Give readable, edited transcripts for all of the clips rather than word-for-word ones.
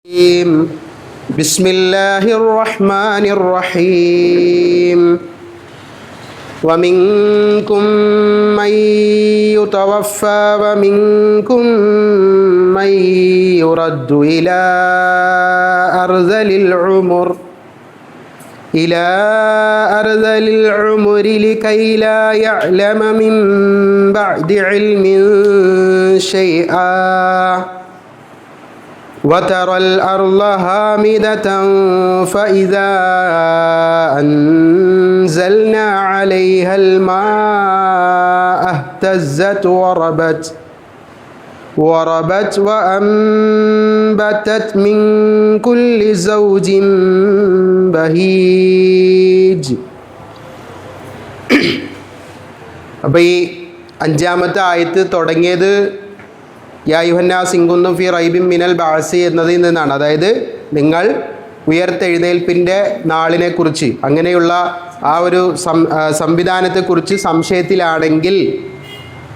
بسم الله الرحمن الرحيم ومنكم من يتوفى ومنكم من يرد إلى أرذل العمر لكي لا يعلم من بعد علم شيئا وترى الأرض هامدة فإذا أنزلنا عليها الماء اهتزت وربت وأنبتت من كل زوج بهيج. അപ്പോൾ ഈ അഞ്ചാമത്തെ ആയത്ത് തുടങ്ങിയത് യാ അയ്യുഹന്നാസ് ഇൻ കുന്തും ഫീ റൈബിൻ മിനൽ ബഅസി എന്നതിൽ നിന്നാണ്. അതായത് നിങ്ങൾ ഉയർത്തെഴുന്നേൽപ്പിൻ്റെ നാളിനെക്കുറിച്ച്, അങ്ങനെയുള്ള ആ ഒരു സംവിധാനത്തെക്കുറിച്ച് സംശയത്തിലാണെങ്കിൽ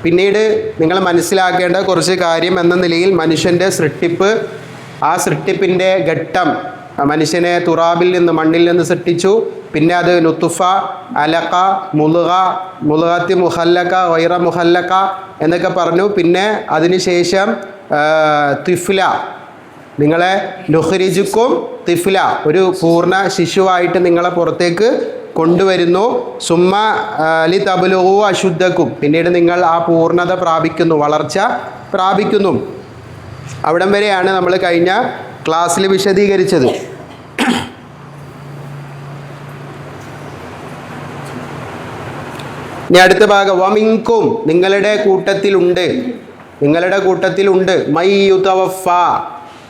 പിന്നീട് നിങ്ങൾ മനസ്സിലാക്കേണ്ട കുറച്ച് കാര്യം എന്ന നിലയിൽ മനുഷ്യൻ്റെ സൃഷ്ടിപ്പ്, ആ സൃഷ്ടിപ്പിൻ്റെ ഘട്ടം, മനുഷ്യനെ തുറാബിൽ നിന്ന്, മണ്ണിൽ നിന്ന് സൃഷ്ടിച്ചു. പിന്നെ അത് നുത്തുഫ, അലക്ക, മുലുഗത്തി മുഹല്ലക്ക, വൈറ മുഹല്ലക്ക എന്നൊക്കെ പറഞ്ഞു. പിന്നെ അതിനുശേഷം തിഫ്ല, നിങ്ങളെ നുഖ്രിജുക്കും തിഫ്ല, ഒരു പൂർണ്ണ ശിശുവായിട്ട് നിങ്ങളെ പുറത്തേക്ക് കൊണ്ടുവരുന്നു. സുമ്മ ലി തബ്ലുഗു അശുദ്ധക്കും, പിന്നീട് നിങ്ങൾ ആ പൂർണ്ണത പ്രാപിക്കുന്നു, വളർച്ച പ്രാപിക്കുന്നു. അവിടം വരെയാണ് നമ്മൾ കഴിഞ്ഞ ക്ലാസ്സിൽ വിശദീകരിച്ചത്. ഇനി അടുത്ത ഭാഗം, വമിൻകും, നിങ്ങളുടെ കൂട്ടത്തിലുണ്ട് മൈ യുതവഫ,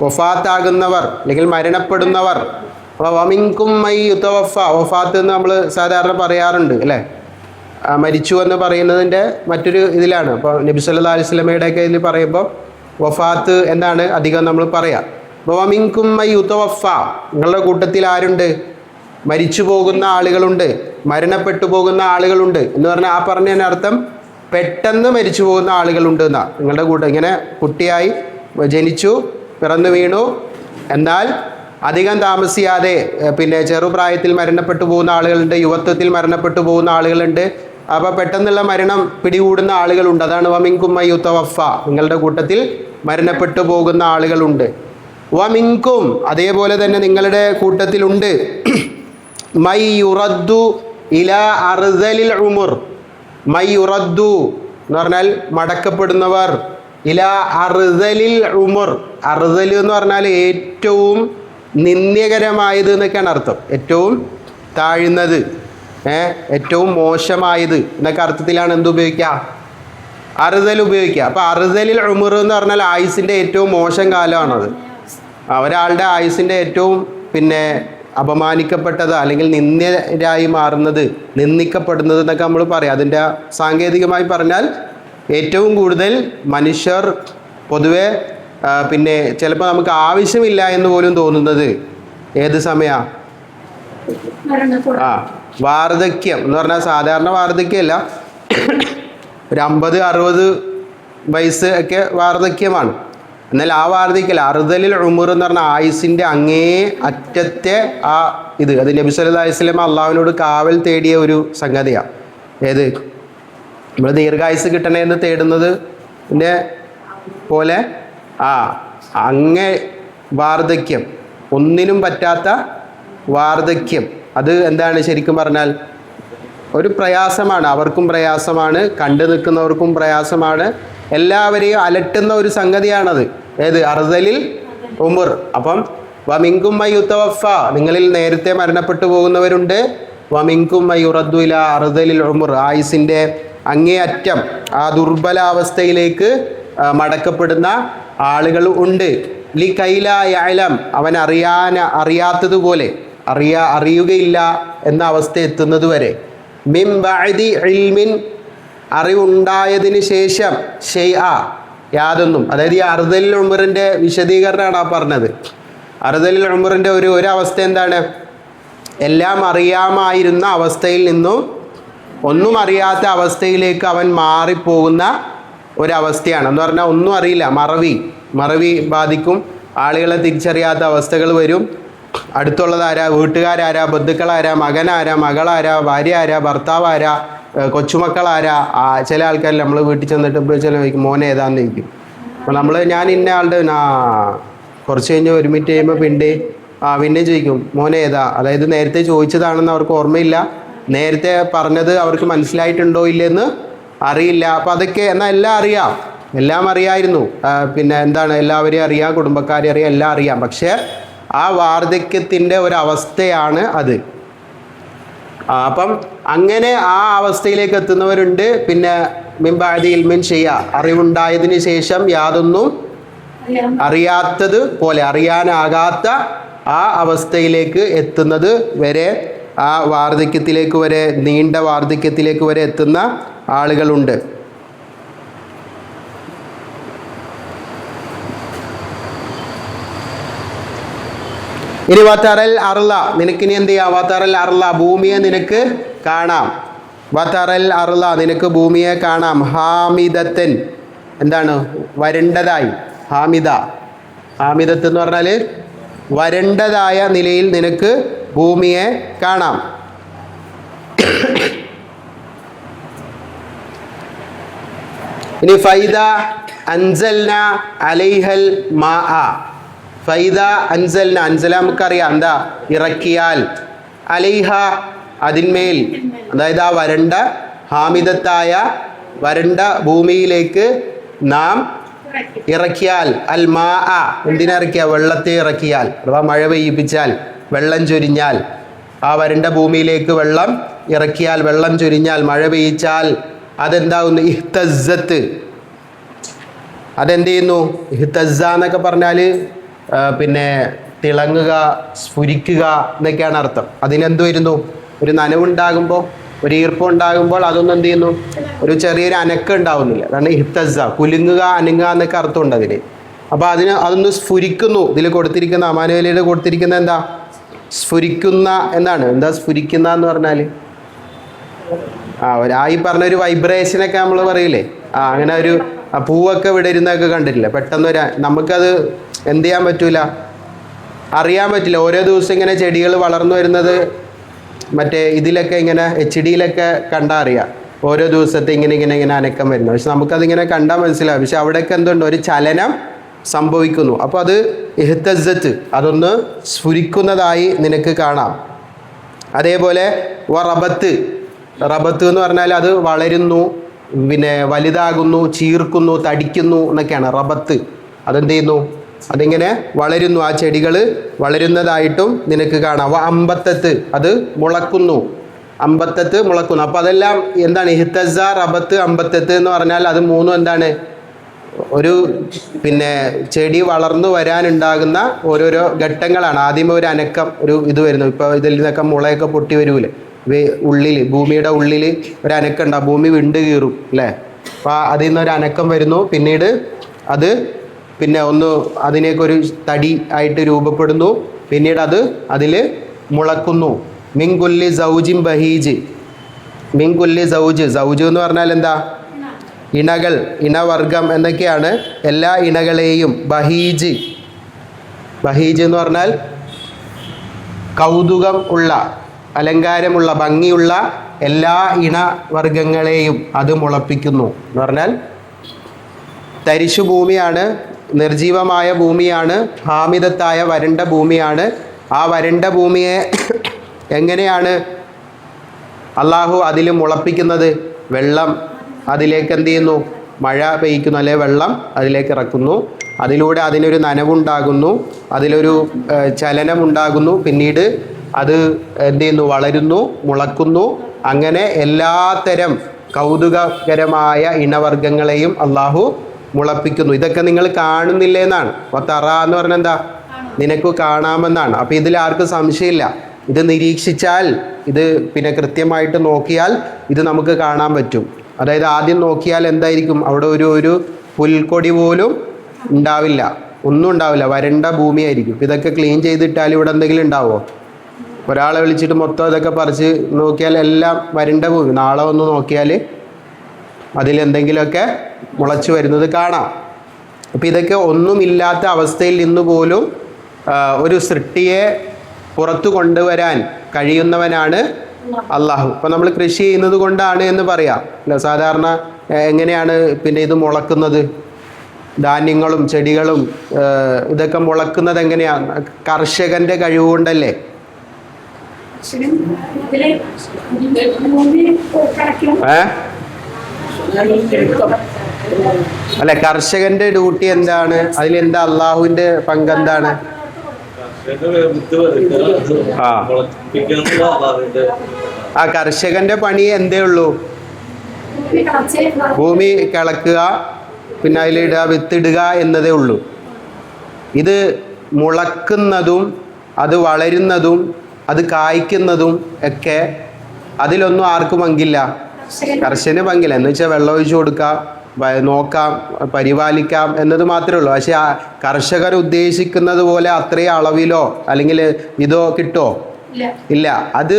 വഫാത്താകുന്നവർ അല്ലെങ്കിൽ മരണപ്പെടുന്നവർ. അപ്പോൾ വമിൻകും മൈ യുതവഫ, വഫാത്ത് എന്ന് നമ്മൾ സാധാരണ പറയാറുണ്ട് അല്ലേ, മരിച്ചു എന്ന് പറയുന്നതിൻ്റെ മറ്റൊരു ഇതിലാണ്. അപ്പോൾ നബി സല്ലല്ലാഹു അലൈഹി വസല്ലമയുടെയൊക്കെ ഇതിൽ പറയുമ്പോൾ വഫാത്ത് എന്നാണ് അധികം നമ്മൾ പറയുക. അപ്പോൾ വമിൻകും മൈ യുതവഫ, നിങ്ങളുടെ കൂട്ടത്തിൽ ആരുണ്ട്? മരിച്ചു പോകുന്ന ആളുകളുണ്ട്, മരണപ്പെട്ടു പോകുന്ന ആളുകളുണ്ട് എന്ന് പറഞ്ഞാൽ ആ പറഞ്ഞതിന് അർത്ഥം പെട്ടെന്ന് മരിച്ചു പോകുന്ന ആളുകളുണ്ട് എന്നാണ്. നിങ്ങളുടെ ഇങ്ങനെ കുട്ടിയായി ജനിച്ചു, പിറന്നു വീണു, എന്നാൽ അധികം താമസിയാതെ പിന്നെ ചെറുപ്രായത്തിൽ മരണപ്പെട്ടു പോകുന്ന ആളുകളുണ്ട്, യുവത്വത്തിൽ മരണപ്പെട്ടു പോകുന്ന ആളുകളുണ്ട്. അപ്പോൾ പെട്ടെന്നുള്ള മരണം പിടികൂടുന്ന ആളുകളുണ്ട്. അതാണ് വമിൻകും മൻ യുതവഫ, നിങ്ങളുടെ കൂട്ടത്തിൽ മരണപ്പെട്ടു പോകുന്ന ആളുകളുണ്ട്. വമിൻകും, അതേപോലെ തന്നെ നിങ്ങളുടെ കൂട്ടത്തിലുണ്ട് മൈ യുറദ്ദു ഇലാ അർദലിൽ ഉമുർ, മൈ യുറദ്ദു എന്ന് പറഞ്ഞാൽ മടക്കപ്പെടുന്നവർ, ഇലാ അർദലിൽ ഉമുർ, അർദൽ എന്ന് പറഞ്ഞാൽ ഏറ്റവും നിന്ദ്യകരമായത് എന്നൊക്കെയാണ് അർത്ഥം. ഏറ്റവും താഴ്ന്നത്, ഏറ്റവും മോശമായത് എന്നൊക്കെ അർത്ഥത്തിലാണ് എന്ത് ഉപയോഗിക്കുക? അർദൽ ഉപയോഗിക്കുക. അപ്പോൾ അർദലിൽ ഉമുർ എന്ന് പറഞ്ഞാൽ ആയുസിൻ്റെ ഏറ്റവും മോശം കാലമാണത്. ഒരാളുടെ ആയുസിൻ്റെ ഏറ്റവും പിന്നെ അപമാനിക്കപ്പെട്ടത് അല്ലെങ്കിൽ നിന്ദ്യരായി മാറുന്നത്, നിന്ദിക്കപ്പെടുന്നത് എന്നൊക്കെ നമ്മൾ പറയാം. അതിൻ്റെ സാങ്കേതികമായി പറഞ്ഞാൽ ഏറ്റവും കൂടുതൽ മനുഷ്യർ പൊതുവെ പിന്നെ ചിലപ്പോൾ നമുക്ക് ആവശ്യമില്ല എന്ന് പോലും തോന്നുന്നത് ഏത് സമയമാണ്? വാർദ്ധക്യം എന്ന് പറഞ്ഞാൽ സാധാരണ വാർദ്ധക്യമല്ല, ഒരു 50-60 വയസ്സ് ഒക്കെ വാർദ്ധക്യമാണ്. എന്നാൽ ആ വാർദ്ധക്യം അർദലിൽ ഉമുർ എന്ന് പറഞ്ഞാൽ ആയുസിൻ്റെ അങ്ങേ അറ്റത്തെ ആ ഇത്, അത് നബി സല്ലല്ലാഹു അലൈഹി വസല്ലം അള്ളാഹുവിനോട് കാവൽ തേടിയ ഒരു സംഗതിയാണ്. ഏത്? നമ്മൾ ദീർഘായുസ് കിട്ടണമെന്ന് തേടുന്നത് പിന്നെ പോലെ അങ്ങേ വാർദ്ധക്യം, ഒന്നിനും പറ്റാത്ത വാർദ്ധക്യം, അത് എന്താണ് ശരിക്കും പറഞ്ഞാൽ ഒരു പ്രയാസമാണ്. അവർക്കും പ്രയാസമാണ്, കണ്ടു നിൽക്കുന്നവർക്കും പ്രയാസമാണ്, എല്ലാവരെയും അലട്ടുന്ന ഒരു സംഗതിയാണത്. ഏത്? അർദലിൽ ഉമുർ. അപ്പം വമിൻകും മൻ യുതവഫ, നിങ്ങളിൽ നേരത്തെ മരണപ്പെട്ടു പോകുന്നവരുണ്ട്. വമിൻകും മൻ യുറദ്ദു ഇലാ അർദലിൽ ഉമുർ, ആയുസിൻ്റെ അങ്ങേ അറ്റം, ആ ദുർബലാവസ്ഥയിലേക്ക് മടക്കപ്പെടുന്ന ആളുകൾ ഉണ്ട്. ലികൈ ലാ യഅലം, അവൻ അറിയാത്തതുപോലെ, അറിയുകയില്ല എന്ന അവസ്ഥ എത്തുന്നത് വരെ. മിൻ ബഅദി ഇൽമിൻ, അറിവുണ്ടായതിന് ശേഷം, യാതൊന്നും. അതായത് ഈ അർദലിൽ ഉമറിൻ്റെ വിശദീകരണമാണ് ആ പറഞ്ഞത്. അർദലിൽ ഉമറിൻ്റെ ഒരു അവസ്ഥ എന്താണ്? എല്ലാം അറിയാമായിരുന്ന അവസ്ഥയിൽ നിന്നും ഒന്നും അറിയാത്ത അവസ്ഥയിലേക്ക് അവൻ മാറിപ്പോകുന്ന ഒരവസ്ഥയാണ്. എന്ന് പറഞ്ഞാൽ ഒന്നും അറിയില്ല, മറവി ബാധിക്കും. ആളുകളെ തിരിച്ചറിയാത്ത അവസ്ഥകൾ വരും. അടുത്തുള്ളതാരാ, വീട്ടുകാരാരാ, ബന്ധുക്കളാരാ, മകനാരാ, മകളാരാ, ഭാര്യ ആരാ, ഭർത്താവ് ആരാ, കൊച്ചുമക്കളാരാ. ചില ആൾക്കാർ നമ്മൾ വീട്ടിൽ ചെന്നിട്ട് ചില ചോദിക്കും മോനെ ഏതാന്ന് ചോദിക്കും. അപ്പോൾ ഞാൻ ഇന്ന ആളുടെ കുറച്ച് കഴിഞ്ഞ് ഒരു മിനിറ്റ് കഴിയുമ്പോൾ പിന്നെ ചോദിക്കും മോനെ ഏതാ. അതായത് നേരത്തെ ചോദിച്ചതാണെന്ന് അവർക്ക് ഓർമ്മയില്ല, നേരത്തെ പറഞ്ഞത് അവർക്ക് മനസ്സിലായിട്ടുണ്ടോ ഇല്ലെന്ന് അറിയില്ല. അപ്പോൾ അതൊക്കെ എന്നാൽ എല്ലാം അറിയായിരുന്നു. പിന്നെ എന്താണ്, എല്ലാവരെയും അറിയാം, കുടുംബക്കാരെ അറിയാം, എല്ലാം അറിയാം. പക്ഷേ ആ വാർദ്ധക്യത്തിൻ്റെ ഒരവസ്ഥയാണ് അത്. അപ്പം അങ്ങനെ ആ അവസ്ഥയിലേക്ക് എത്തുന്നവരുണ്ട്. പിന്നെ മിംബാദി ഇൽമിൻ അറിവുണ്ടായതിന് ശേഷം യാതൊന്നും അറിയാത്തത് പോലെ, അറിയാനാകാത്ത ആ അവസ്ഥയിലേക്ക് എത്തുന്നത് വരെ, ആ വാർദ്ധക്യത്തിലേക്ക് വരെ, നീണ്ട വാർദ്ധക്യത്തിലേക്ക് വരെ എത്തുന്ന ആളുകളുണ്ട്. ഇനി വതറൽ അർള, നിനക്കിനി എന്ത് ചെയ്യാം? വതറൽ അർള, ഭൂമിയെ നിനക്ക് കാണാം. വതറൽ അർള, നിനക്ക് ഭൂമിയെ കാണാം. ഹാമിദത്തൻ, എന്താണ്? വരണ്ടതായി. ഹാമിദത്ത് എന്ന് പറഞ്ഞാൽ വരണ്ടതായ നിലയിൽ നിനക്ക് ഭൂമിയെ കാണാം. ഇനി ഫൈദ അൻസൽന അലൈഹൽ മാഅ, ഫൈദ അൻസൽന, അൻസല നമുക്കറിയാം എന്താ, ഇറക്കിയാൽ, അലൈഹ അതിന്മേൽ, അതായത് ആ വരണ്ട ഹാമിദത്തായ വരണ്ട ഭൂമിയിലേക്ക് നാം ഇറക്കിയാൽ, അൽ മാഅ, എന്തിനിറക്കിയ? വെള്ളത്തെ ഇറക്കിയാൽ, അഥവാ മഴ പെയ്യിപ്പിച്ചാൽ, വെള്ളം ചൊരിഞ്ഞാൽ, ആ വരണ്ട ഭൂമിയിലേക്ക് വെള്ളം ഇറക്കിയാൽ, വെള്ളം ചൊരിഞ്ഞാൽ, മഴ പെയ്യിച്ചാൽ അതെന്താവുന്നു? ഇഹ്തസ്സത്ത്, അതെന്ത് ചെയ്യുന്നു? ഇഹ്തസ്സ എന്നൊക്കെ പറഞ്ഞാൽ പിന്നെ തിളങ്ങുക, സ്ഫുരിക്കുക എന്നൊക്കെയാണ് അർത്ഥം. അതിനെന്ത് വരുന്നു? ഒരു നനവുണ്ടാകുമ്പോൾ, ഒരു ഈർപ്പമുണ്ടാകുമ്പോൾ അതൊന്നും എന്ത് ചെയ്യുന്നു? ഒരു ചെറിയൊരു അനക്കം ഉണ്ടാവുന്നില്ല. അതാണ് ഇഹ്തസ്സ, കുലുങ്ങുക, അനങ്ങുക എന്നൊക്കെ അർത്ഥമുണ്ട് അതിന്. അപ്പോൾ അതൊന്ന് സ്ഫുരിക്കുന്നു. ഇതിൽ കൊടുത്തിരിക്കുന്ന അമാനുവേലിയിൽ കൊടുത്തിരിക്കുന്ന എന്താ? സ്ഫുരിക്കുന്ന എന്നാണ്. എന്താ സ്ഫുരിക്കുന്ന എന്ന് പറഞ്ഞാൽ? ഈ പറഞ്ഞൊരു വൈബ്രേഷനൊക്കെ നമ്മൾ പറയില്ലേ, അങ്ങനെ ഒരു പൂവൊക്കെ വിടരുന്നതൊക്കെ കണ്ടിട്ടില്ല. പെട്ടെന്ന് നമുക്കത് എന്ത് ചെയ്യാൻ പറ്റൂല, അറിയാൻ പറ്റില്ല. ഓരോ ദിവസം ഇങ്ങനെ ചെടികൾ വളർന്നു വരുന്നത് മറ്റേ ഇതിലൊക്കെ ഇങ്ങനെ HD-യിലൊക്കെ കണ്ടാൽ അറിയാം, ഓരോ ദിവസത്തെ ഇങ്ങനെ അനക്കം വരുന്നത്. പക്ഷെ നമുക്കതിങ്ങനെ കണ്ടാൽ മനസ്സിലാവും. പക്ഷെ അവിടെയൊക്കെ എന്തുണ്ട്? ഒരു ചലനം സംഭവിക്കുന്നു. അപ്പോൾ അത് ഇഹ്തസ്സത്ത്, അതൊന്ന് സ്ഫുരിക്കുന്നതായി നിനക്ക് കാണാം. അതേപോലെ റബത്ത് എന്ന് പറഞ്ഞാൽ അത് വളരുന്നു, പിന്നെ വലുതാകുന്നു, ചീർക്കുന്നു, തടിക്കുന്നു എന്നൊക്കെയാണ് റബത്ത്. അതെന്ത് ചെയ്യുന്നു? അതിങ്ങനെ വളരുന്നു, ആ ചെടികൾ വളരുന്നതായിട്ടും നിനക്ക് കാണാം. അമ്പത്തത്ത്, അത് മുളക്കുന്നു, അമ്പത്തത്ത് മുളക്കുന്നു. അപ്പോൾ അതെല്ലാം എന്താണ്? ഇഹ്തസ്സ, റബത്ത്, അമ്പത്തത്ത് എന്ന് പറഞ്ഞാൽ അത് മൂന്നും എന്താണ്? ഒരു പിന്നെ ചെടി വളർന്നു വരാനുണ്ടാകുന്ന ഓരോരോ ഘട്ടങ്ങളാണ്. ആദ്യമേ ഒരു അനക്കം, ഒരു ഇത് വരുന്നു. ഇപ്പോൾ ഇതിൽ നിന്നൊക്കെ മുളയൊക്കെ പൊട്ടി വരൂലേ, ഉള്ളിൽ, ഭൂമിയുടെ ഉള്ളിൽ ഒരു അനക്കം ഉണ്ടാവും, ഭൂമി വിണ്ട് കീറും അല്ലേ. അപ്പോൾ അതിൽ നിന്നൊരു അനക്കം വരുന്നു, പിന്നീട് അത് പിന്നെ അതിനേക്ക് ഒരു തടി ആയിട്ട് രൂപപ്പെടുന്നു, പിന്നീട് അതിൽ മുളക്കുന്നു. മിൻകുല്ലി സൗജിൻ ബഹീജ്, മിൻകുല്ലി സൗജ് എന്ന് പറഞ്ഞാൽ എന്താ? ഇണകൾ, ഇണവർഗം എന്നൊക്കെയാണ്. എല്ലാ ഇണകളെയും ബഹീജ് എന്ന് പറഞ്ഞാൽ കൗതുകം ഉള്ള, അലങ്കാരമുള്ള, ഭംഗിയുള്ള എല്ലാ ഇണവർഗങ്ങളെയും അത് മുളപ്പിക്കുന്നു എന്ന് പറഞ്ഞാൽ തരിശു ഭൂമിയാണ്, നിർജീവമായ ഭൂമിയാണ്, ഹാമിദത്തായ വരണ്ട ഭൂമിയാണ്. ആ വരണ്ട ഭൂമിയെ എങ്ങനെയാണ് അള്ളാഹു അതിൽ മുളപ്പിക്കുന്നത്? വെള്ളം അതിലേക്ക് എന്ത് ചെയ്യുന്നു? മഴ പെയ്യ്ക്കുന്നു, അല്ലെ വെള്ളം അതിലേക്ക് ഇറക്കുന്നു. അതിലൂടെ അതിനൊരു നനവുണ്ടാകുന്നു, അതിലൊരു ചലനമുണ്ടാകുന്നു, പിന്നീട് അത് എന്ത് ചെയ്യുന്നു? വളരുന്നു, മുളക്കുന്നു. അങ്ങനെ എല്ലാത്തരം കൗതുകകരമായ ഇണവർഗങ്ങളെയും അള്ളാഹു മുളപ്പിക്കുന്നു. ഇതൊക്കെ നിങ്ങൾ കാണുന്നില്ലേ എന്നാണ്. തറ എന്ന് പറഞ്ഞാൽ എന്താ? നിനക്ക് കാണാമെന്നാണ്. അപ്പോൾ ഇതിൽ ആർക്കും സംശയമില്ല. ഇത് നിരീക്ഷിച്ചാൽ, ഇത് പിന്നെ കൃത്യമായിട്ട് നോക്കിയാൽ ഇത് നമുക്ക് കാണാൻ പറ്റും. അതായത് ആദ്യം നോക്കിയാൽ എന്തായിരിക്കും? അവിടെ ഒരു പുൽക്കൊടി പോലും ഉണ്ടാവില്ല, ഒന്നും ഉണ്ടാവില്ല, വരണ്ട ഭൂമിയായിരിക്കും. ഇതൊക്കെ ക്ലീൻ ചെയ്തിട്ടാൽ ഇവിടെ എന്തെങ്കിലും ഉണ്ടാവുമോ? ഒരാളെ വിളിച്ചിട്ട് മൊത്തം ഇതൊക്കെ പറിച്ച് നോക്കിയാൽ എല്ലാം വരണ്ട ഭൂമി. നാളെ ഒന്ന് നോക്കിയാൽ അതിലെന്തെങ്കിലുമൊക്കെ മുളച്ചു വരുന്നത് കാണാം. അപ്പോൾ ഇതൊക്കെ ഒന്നുമില്ലാത്ത അവസ്ഥയിൽ നിന്ന് പോലും ഒരു സൃഷ്ടിയെ പുറത്തു കൊണ്ടുവരാൻ കഴിയുന്നവനാണ് അള്ളാഹു. ഇപ്പോൾ നമ്മൾ കൃഷി ചെയ്യുന്നത് കൊണ്ടാണ് എന്ന് പറയാം അല്ല. സാധാരണ എങ്ങനെയാണ് പിന്നെ ഇത് മുളക്കുന്നത്? ധാന്യങ്ങളും ചെടികളും ഇതൊക്കെ മുളക്കുന്നത് എങ്ങനെയാണ്? കർഷകൻ്റെ കഴിവ് കൊണ്ടല്ലേ? അല്ല, കർഷകന്റെ ഡ്യൂട്ടി എന്താണ്? അതിലെന്താ അള്ളാഹുവിന്റെ പങ്കെന്താണ്? ആ കർഷകന്റെ പണി എന്തേ ഉള്ളൂ? ഭൂമി കിളക്കുക, പിന്നെ അതിലിടുക, വിത്തിടുക എന്നതേ ഉള്ളൂ. ഇത് മുളക്കുന്നതും അത് വളരുന്നതും അത് കായ്ക്കുന്നതും ഒക്കെ അതിലൊന്നും ആർക്കും പങ്കില്ല. കർഷകന് പങ്കില്ല. എന്ന് വെച്ചാൽ വെള്ളം ഒഴിച്ചു കൊടുക്കാം, നോക്കാം, പരിപാലിക്കാം എന്നത് മാത്രമേ ഉള്ളൂ. പക്ഷെ ആ കർഷകർ ഉദ്ദേശിക്കുന്നത് പോലെ അത്രയും അളവിലോ അല്ലെങ്കിൽ ഇതോ കിട്ടുമോ? ഇല്ല. അത്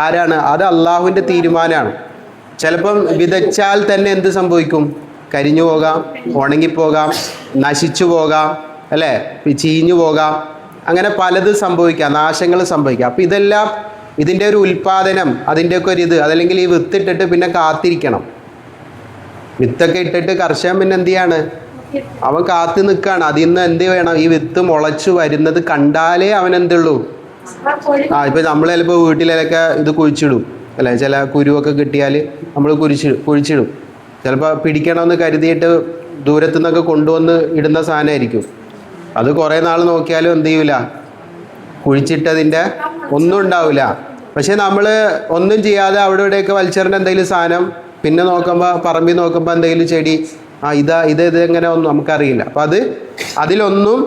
ആരാണ്? അത് അള്ളാഹുവിൻ്റെ തീരുമാനമാണ്. ചിലപ്പം വിതച്ചാൽ തന്നെ എന്ത് സംഭവിക്കും? കരിഞ്ഞു പോകാം, ഉണങ്ങിപ്പോകാം, നശിച്ചു പോകാം, അല്ലേ, ചീഞ്ഞു പോകാം, അങ്ങനെ പലതും സംഭവിക്കാം, നാശങ്ങൾ സംഭവിക്കാം. അപ്പം ഇതെല്ലാം ഇതിൻ്റെ ഒരു ഉൽപ്പാദനം, അതിൻ്റെയൊക്കെ ഒരു ഇത്, അതല്ലെങ്കിൽ ഈ വിത്തിട്ടിട്ട് പിന്നെ കാത്തിരിക്കണം. വിത്തൊക്കെ ഇട്ടിട്ട് കർഷകൻ പിന്നെ എന്ത് ചെയ്യാണ്? അവൻ കാത്തു നിൽക്കുകയാണ്. അതിൽ നിന്ന് എന്ത് വേണം? ഈ വിത്ത് മുളച്ചു വരുന്നത് കണ്ടാലേ അവൻ എന്തുള്ളൂ. ഇപ്പം നമ്മൾ ചിലപ്പോൾ വീട്ടിലൊക്കെ ഇത് കുഴിച്ചിടും അല്ലേ? ചില കുരുവൊക്കെ കിട്ടിയാൽ നമ്മൾ കുഴിച്ചിടും. ചിലപ്പോൾ പിടിക്കണമെന്ന് കരുതിയിട്ട് ദൂരത്തു നിന്നൊക്കെ കൊണ്ടുവന്ന് ഇടുന്ന സാധനമായിരിക്കും. അത് കുറേ നാൾ നോക്കിയാലും എന്ത് ചെയ്യൂല, കുഴിച്ചിട്ടതിൻ്റെ ഒന്നും ഉണ്ടാവില്ല. പക്ഷെ നമ്മൾ ഒന്നും ചെയ്യാതെ അവിടെ ഇവിടെയൊക്കെ വലിച്ചെറിഞ്ഞ എന്തെങ്കിലും സാധനം പിന്നെ നോക്കുമ്പോൾ, പറമ്പിൽ നോക്കുമ്പോൾ എന്തെങ്കിലും ചെടി, ഇത് എങ്ങനെ ഒന്നും നമുക്കറിയില്ല. അപ്പം അതിലൊന്നും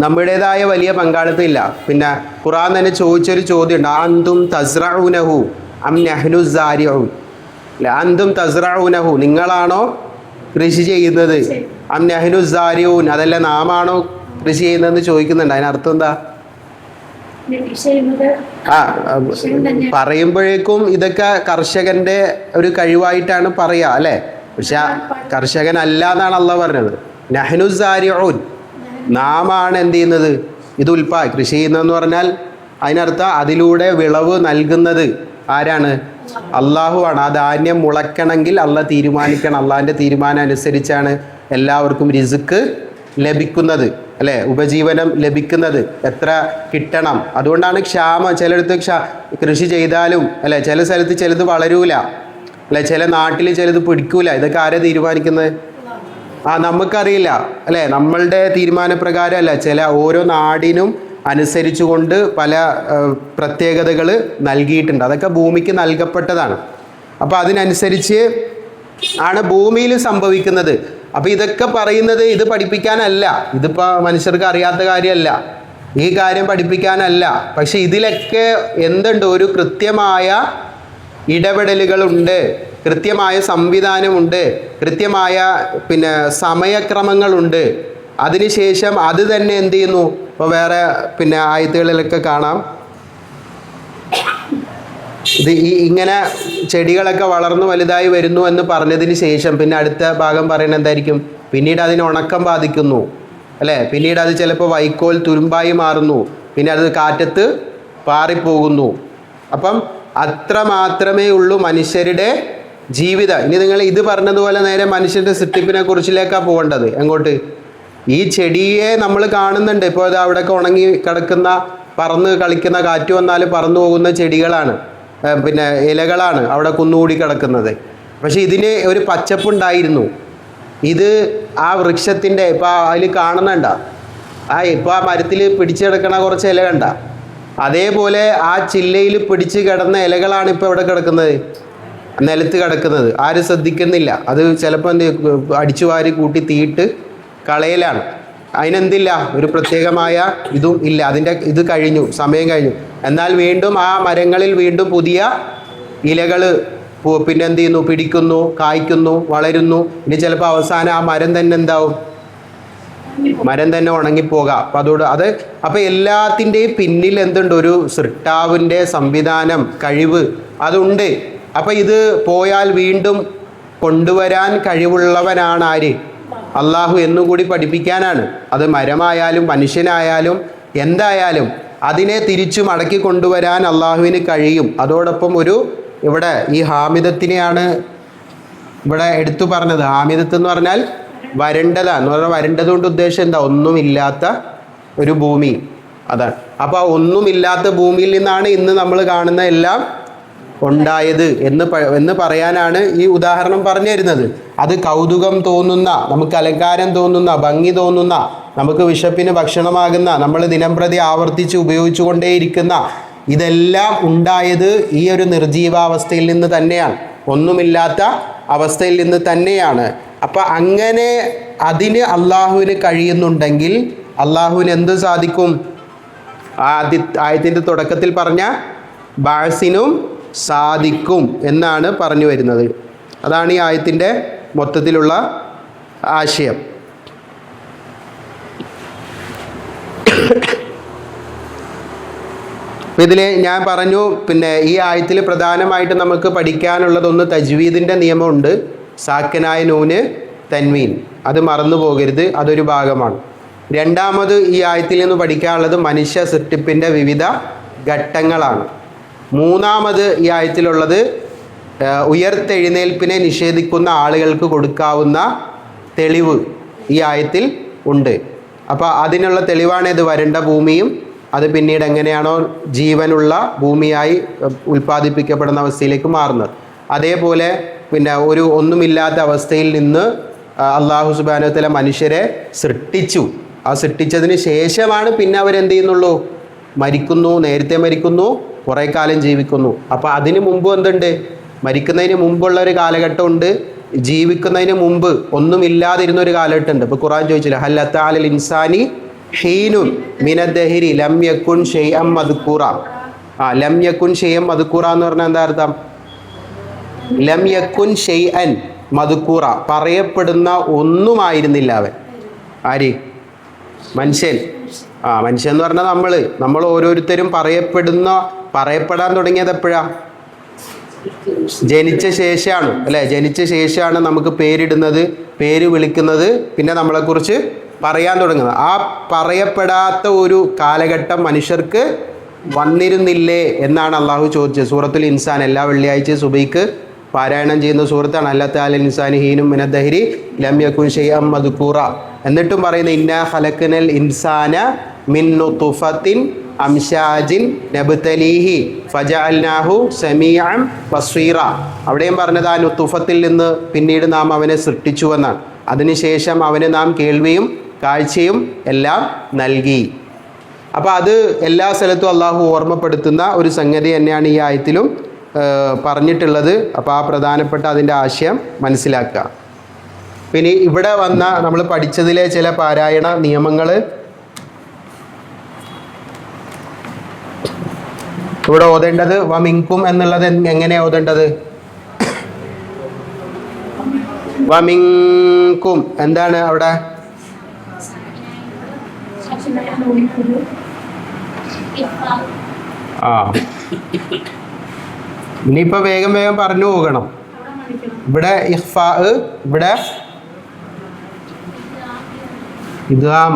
നമ്മുടേതായ വലിയ പങ്കാളിത്തം ഇല്ല. പിന്നെ ഖുർആൻ തന്നെ ചോദിച്ചൊരു ചോദ്യമുണ്ട്, അന്തും തസ്റഊനഹു അം നഹ്നു സാരിഊൻ. അന്തും തസ്റഊനഹു, നിങ്ങളാണോ കൃഷി ചെയ്യുന്നത്? അം നഹ്നു സാരിഊൻ, അതല്ല നാമാണോ കൃഷി ചെയ്യുന്നതെന്ന് ചോദിക്കുന്നുണ്ട്. അതിനർത്ഥം എന്താ? പറയുമ്പോഴേക്കും ഇതൊക്കെ കർഷകന്റെ ഒരു കഴിവായിട്ടാണ് പറയുക അല്ലേ? പക്ഷെ കർഷകനല്ല എന്നാണ് അള്ളാഹ് പറഞ്ഞത്. നഹ്നു സാരിഊൻ, നാമാണ് എന്ത് ചെയ്യുന്നത്? ഇത് കൃഷി ചെയ്യുന്നതെന്ന് പറഞ്ഞാൽ അതിനർത്ഥം അതിലൂടെ വിളവ് നൽകുന്നത് ആരാണ്? അള്ളാഹുവാണ്. ആ ധാന്യം മുളയ്ക്കണമെങ്കിൽ അള്ളാഹ് തീരുമാനിക്കണം. അള്ളാഹിൻ്റെ തീരുമാനം അനുസരിച്ചാണ് എല്ലാവർക്കും റിസ്ക് ലഭിക്കുന്നത് അല്ലേ? ഉപജീവനം ലഭിക്കുന്നത്. എത്ര കിട്ടണം? അതുകൊണ്ടാണ് ക്ഷാമം. ചിലയിടത്ത് കൃഷി ചെയ്താലും അല്ലേ, ചില സ്ഥലത്ത് ചിലത് വളരൂല അല്ലെ, ചില നാട്ടിൽ ചിലത് പിടിക്കൂല. ഇതൊക്കെ ആരാ തീരുമാനിക്കുന്നത്? നമുക്കറിയില്ല അല്ലേ? നമ്മളുടെ തീരുമാനപ്രകാരം അല്ല. ചില ഓരോ നാടിനും അനുസരിച്ചുകൊണ്ട് പല പ്രത്യേകതകൾ നൽകിയിട്ടുണ്ട്. അതൊക്കെ ഭൂമിക്ക് നൽകപ്പെട്ടതാണ്. അപ്പോൾ അതിനനുസരിച്ച് ആണ് ഭൂമിയിൽ സംഭവിക്കുന്നത്. അപ്പോൾ ഇതൊക്കെ പറയുന്നത് ഇത് പഠിപ്പിക്കാനല്ല, ഇതിപ്പോൾ മനുഷ്യർക്ക് അറിയാത്ത കാര്യമല്ല, ഈ കാര്യം പഠിപ്പിക്കാനല്ല. പക്ഷെ ഇതിലൊക്കെ എന്തുണ്ട്? ഒരു കൃത്യമായ ഇടപെടലുകളുണ്ട്, കൃത്യമായ സംവിധാനമുണ്ട്, കൃത്യമായ പിന്നെ സമയക്രമങ്ങളുണ്ട്. അതിനുശേഷം അത് തന്നെ എന്ത് ചെയ്യുന്നു? ഇപ്പോൾ വേറെ പിന്നെ ആയത്തുകളിലൊക്കെ കാണാം, ഇത് ഇങ്ങനെ ചെടികളൊക്കെ വളർന്നു വലുതായി വരുന്നു എന്ന് പറഞ്ഞതിന് ശേഷം പിന്നെ അടുത്ത ഭാഗം പറയുന്നത് എന്തായിരിക്കും? പിന്നീട് അതിന് ഉണക്കം ബാധിക്കുന്നു അല്ലേ? പിന്നീട് അത് ചിലപ്പോൾ വൈക്കോൽ തുരുമ്പായി മാറുന്നു, പിന്നെ അത് കാറ്റത്ത് പാറിപ്പോകുന്നു. അപ്പം അത്ര മാത്രമേ ഉള്ളൂ മനുഷ്യരുടെ ജീവിതം. ഇനി നിങ്ങൾ ഇത് പറഞ്ഞതുപോലെ നേരെ മനുഷ്യൻ്റെ സൃഷ്ടിപ്പിനെ കുറിച്ചിലേക്കാണ് പോകേണ്ടത്. എങ്ങോട്ട്? ഈ ചെടിയെ നമ്മൾ കാണുന്നുണ്ട്. ഇപ്പോൾ അത് അവിടെയൊക്കെ ഉണങ്ങി കിടക്കുന്ന, പറന്ന് കളിക്കുന്ന, കാറ്റ് വന്നാൽ പറന്നു പോകുന്ന ചെടികളാണ്, പിന്നെ ഇലകളാണ് അവിടെ കുന്നുകൂടി കിടക്കുന്നത്. പക്ഷെ ഇതിന് ഒരു പച്ചപ്പുണ്ടായിരുന്നു. ഇത് ആ വൃക്ഷത്തിൻ്റെ ഇപ്പോൾ അതിൽ കാണുന്നുണ്ട, ഇപ്പോൾ ആ മരത്തിൽ പിടിച്ചു കിടക്കണ കുറച്ച് ഇല കണ്ട, അതേപോലെ ആ ചില്ലയിൽ പിടിച്ച് കിടന്ന ഇലകളാണ് ഇപ്പോൾ ഇവിടെ കിടക്കുന്നത്, നിലത്ത് കിടക്കുന്നത്. ആരും ശ്രദ്ധിക്കുന്നില്ല. അത് ചിലപ്പോൾ എന്ത് അടിച്ചു വാരി കൂട്ടി തീയിട്ട് കളയലാണ്. അതിനെന്തില്ല, ഒരു പ്രത്യേകമായ ഇതും ഇല്ല. അതിൻ്റെ ഇത് കഴിഞ്ഞു, സമയം കഴിഞ്ഞു. എന്നാൽ വീണ്ടും ആ മരങ്ങളിൽ വീണ്ടും പുതിയ ഇലകൾ പിന്നെ എന്ത് ചെയ്യുന്നു? പിടിക്കുന്നു, കായ്ക്കുന്നു, വളരുന്നു. ഇനി ചിലപ്പോൾ അവസാനം ആ മരം തന്നെ എന്താവും? മരം തന്നെ ഉണങ്ങിപ്പോകാം. അപ്പം അപ്പം എല്ലാത്തിൻ്റെയും പിന്നിൽ എന്തുണ്ട്? ഒരു സൃഷ്ടാവിൻ്റെ സംവിധാനം, കഴിവ് അതുണ്ട്. അപ്പം ഇത് പോയാൽ വീണ്ടും കൊണ്ടുവരാൻ കഴിവുള്ളവനാണ് ആര്? അള്ളാഹു എന്നുകൂടി പഠിപ്പിക്കാനാണ്. അത് മരമായാലും മനുഷ്യനായാലും എന്തായാലും അതിനെ തിരിച്ചു മടക്കി കൊണ്ടുവരാൻ അള്ളാഹുവിന് കഴിയും. അതോടൊപ്പം ഇവിടെ ഈ ഹാമിദത്തിനെയാണ് ഇവിടെ എടുത്തു പറഞ്ഞത്. ഹാമിദത്ത് എന്ന് പറഞ്ഞാൽ വരണ്ടതാണ്. എന്ന് പറഞ്ഞാൽ വരണ്ടത് കൊണ്ട് ഉദ്ദേശം എന്താ? ഒന്നുമില്ലാത്ത ഒരു ഭൂമി, അതാണ്. അപ്പോൾ ഒന്നുമില്ലാത്ത ഭൂമിയിൽ നിന്നാണ് ഇന്ന് നമ്മൾ കാണുന്ന എല്ലാം ഉണ്ടായത് എന്ന് പറയാനാണ് ഈ ഉദാഹരണം പറഞ്ഞു തരുന്നത്. അത് കൗതുകം തോന്നുന്ന, നമുക്ക് അലങ്കാരം തോന്നുന്ന, ഭംഗി തോന്നുന്ന, നമുക്ക് വിശപ്പിന് ഭക്ഷണമാകുന്ന, നമ്മൾ ദിനംപ്രതി ആവർത്തിച്ച് ഉപയോഗിച്ചു കൊണ്ടേയിരിക്കുന്ന ഇതെല്ലാം ഉണ്ടായത് ഈ ഒരു നിർജീവാവസ്ഥയിൽ നിന്ന് തന്നെയാണ്, ഒന്നുമില്ലാത്ത അവസ്ഥയിൽ നിന്ന് തന്നെയാണ്. അപ്പം അങ്ങനെ അതിന് അള്ളാഹുവിന് കഴിയുന്നുണ്ടെങ്കിൽ അള്ളാഹുവിന് എന്ത് സാധിക്കും? ആയത്തിൻ്റെ തുടക്കത്തിൽ പറഞ്ഞ ബാസിനും സാധിക്കും എന്നാണ് പറഞ്ഞു വരുന്നത്. അതാണ് ഈ ആയത്തിൻ്റെ മൊത്തത്തിലുള്ള ആശയം. ഇതിൽ ഞാൻ പറഞ്ഞു, പിന്നെ ഈ ആയത്തിൽ പ്രധാനമായിട്ട് നമുക്ക് പഠിക്കാനുള്ളതൊന്ന് തജ്വീദിൻ്റെ നിയമമുണ്ട്. സാക്കനായ നൂന് തൻവീൻ, അത് മറന്നു പോകരുത്, അതൊരു ഭാഗമാണ്. രണ്ടാമത് ഈ ആയത്തിൽ നിന്ന് പഠിക്കാനുള്ളത് മനുഷ്യ സൃഷ്ടിപ്പിൻ്റെ വിവിധ ഘട്ടങ്ങളാണ്. മൂന്നാമത് ഈ ആയത്തിലുള്ളത് ഉയർത്തെഴുന്നേൽപ്പിനെ നിഷേധിക്കുന്ന ആളുകൾക്ക് കൊടുക്കാവുന്ന തെളിവ് ഈ ആയത്തിൽ ഉണ്ട്. അപ്പോൾ അതിനുള്ള തെളിവാണ് ഇത് വരണ്ട ഭൂമിയും അത് പിന്നീട് എങ്ങനെയാണോ ജീവനുള്ള ഭൂമിയായി ഉൽപ്പാദിപ്പിക്കപ്പെടുന്ന അവസ്ഥയിലേക്ക് മാറുന്നത്. അതേപോലെ പിന്നെ ഒന്നുമില്ലാത്ത അവസ്ഥയിൽ നിന്ന് അള്ളാഹു സുബ്ഹാനഹു വ തആല മനുഷ്യരെ സൃഷ്ടിച്ചു. ആ സൃഷ്ടിച്ചതിന് ശേഷമാണ് പിന്നെ അവരെന്ത് ചെയ്യുന്നുള്ളൂ? മരിക്കുന്നു, നേരത്തെ മരിക്കുന്നു, കുറേ കാലം ജീവിക്കുന്നു. അപ്പോൾ അതിന് മുമ്പ് എന്തുണ്ട്? മരിക്കുന്നതിന് മുമ്പുള്ള ഒരു കാലഘട്ടമുണ്ട്, ജീവിക്കുന്നതിന് മുമ്പ് ഒന്നുമില്ലാതിരുന്ന ഒരു കാലഘട്ടമുണ്ട്. ഇപ്പോൾ ഖുർആൻ ചോദിച്ചില്ല, ഹൽ അത്താ അലൽ ഇൻസാനി ഹീനുൻ മിനദ്ദഹരി ലം യകുൻ ഷൈഅൻ മദ്കൂറ. ലം യകുൻ ഷൈഅൻ മദ്കൂറ എന്ന് പറഞ്ഞാൽ എന്താ അർത്ഥം? ലം യകുൻ ഷൈഅൻ മദ്കൂറ, പറയപ്പെടുന്ന ഒന്നുമായിരുന്നില്ല അവൻ. ആര്? മനുഷ്യൻ. മനുഷ്യൻ എന്ന് പറഞ്ഞാൽ നമ്മൾ ഓരോരുത്തരും പറയപ്പെടാൻ തുടങ്ങിയത് എപ്പോഴാണ്? ജനിച്ച ശേഷമാണ്, അല്ലേ? ജനിച്ച ശേഷമാണ് നമുക്ക് പേരിടുന്നത്, പേര് വിളിക്കുന്നത്, പിന്നെ നമ്മളെക്കുറിച്ച് പറയാൻ തുടങ്ങുന്നത്. ആ പറയപ്പെടാത്ത ഒരു കാലഘട്ടം മനുഷ്യർക്ക് വന്നിരുന്നില്ലേ എന്നാണ് അള്ളാഹു ചോദിച്ചത്. സൂറത്തുൽ ഇൻസാൻ എല്ലാ വെള്ളിയാഴ്ചയും സുബൈക്ക് പാരായണം ചെയ്യുന്ന സൂറത്താണ്. അല്ലാത്ത അലൽ ഇൻസാനി ഹീനും മിനദ്ദഹരി ലം യകുൻ ഷൈഅൻ മദ്കൂറ. എന്നിട്ടും പറയുന്നത് ഇന്നാ ഖലഖനൽ ഇൻസാന മിൻ നുത്ഫത്തിൻ അംശാജിൻ നബ്തലീഹി ഫജഅൽനാഹു സമീഅൻ ബസ്വീറ. അവിടെയും പറഞ്ഞത് ആ നുത്ഫത്തിൽ നിന്ന് പിന്നീട് നാം അവനെ സൃഷ്ടിച്ചുവെന്നാണ്. അതിനുശേഷം അവന് നാം കേൾവിയും കാഴ്ചയും എല്ലാം നൽകി. അപ്പോൾ അത് എല്ലാ സ്ഥലത്തും അള്ളാഹു ഓർമ്മപ്പെടുത്തുന്ന ഒരു സംഗതി തന്നെയാണ് ഈ ആയത്തിലും പറഞ്ഞിട്ടുള്ളത്. അപ്പോൾ ആ പ്രധാനപ്പെട്ട അതിൻ്റെ ആശയം മനസ്സിലാക്കുക. പിന്നെ ഇവിടെ വന്ന നമ്മൾ പഠിച്ചതിലെ ചില പാരായണ നിയമങ്ങൾ ഇവിടെ ഓതേണ്ടത് വമിങ്കും എന്നുള്ളത് എങ്ങനെയാണ് ഓതേണ്ടത്? വമിങ്കും എന്താണ് അവിടെ? ഇനിയിപ്പോൾ വേഗം പറഞ്ഞു പോകണം. ഇവിടെ ഇഖ്ഫാ, ഇവിടെ ഇദ്ഗാം,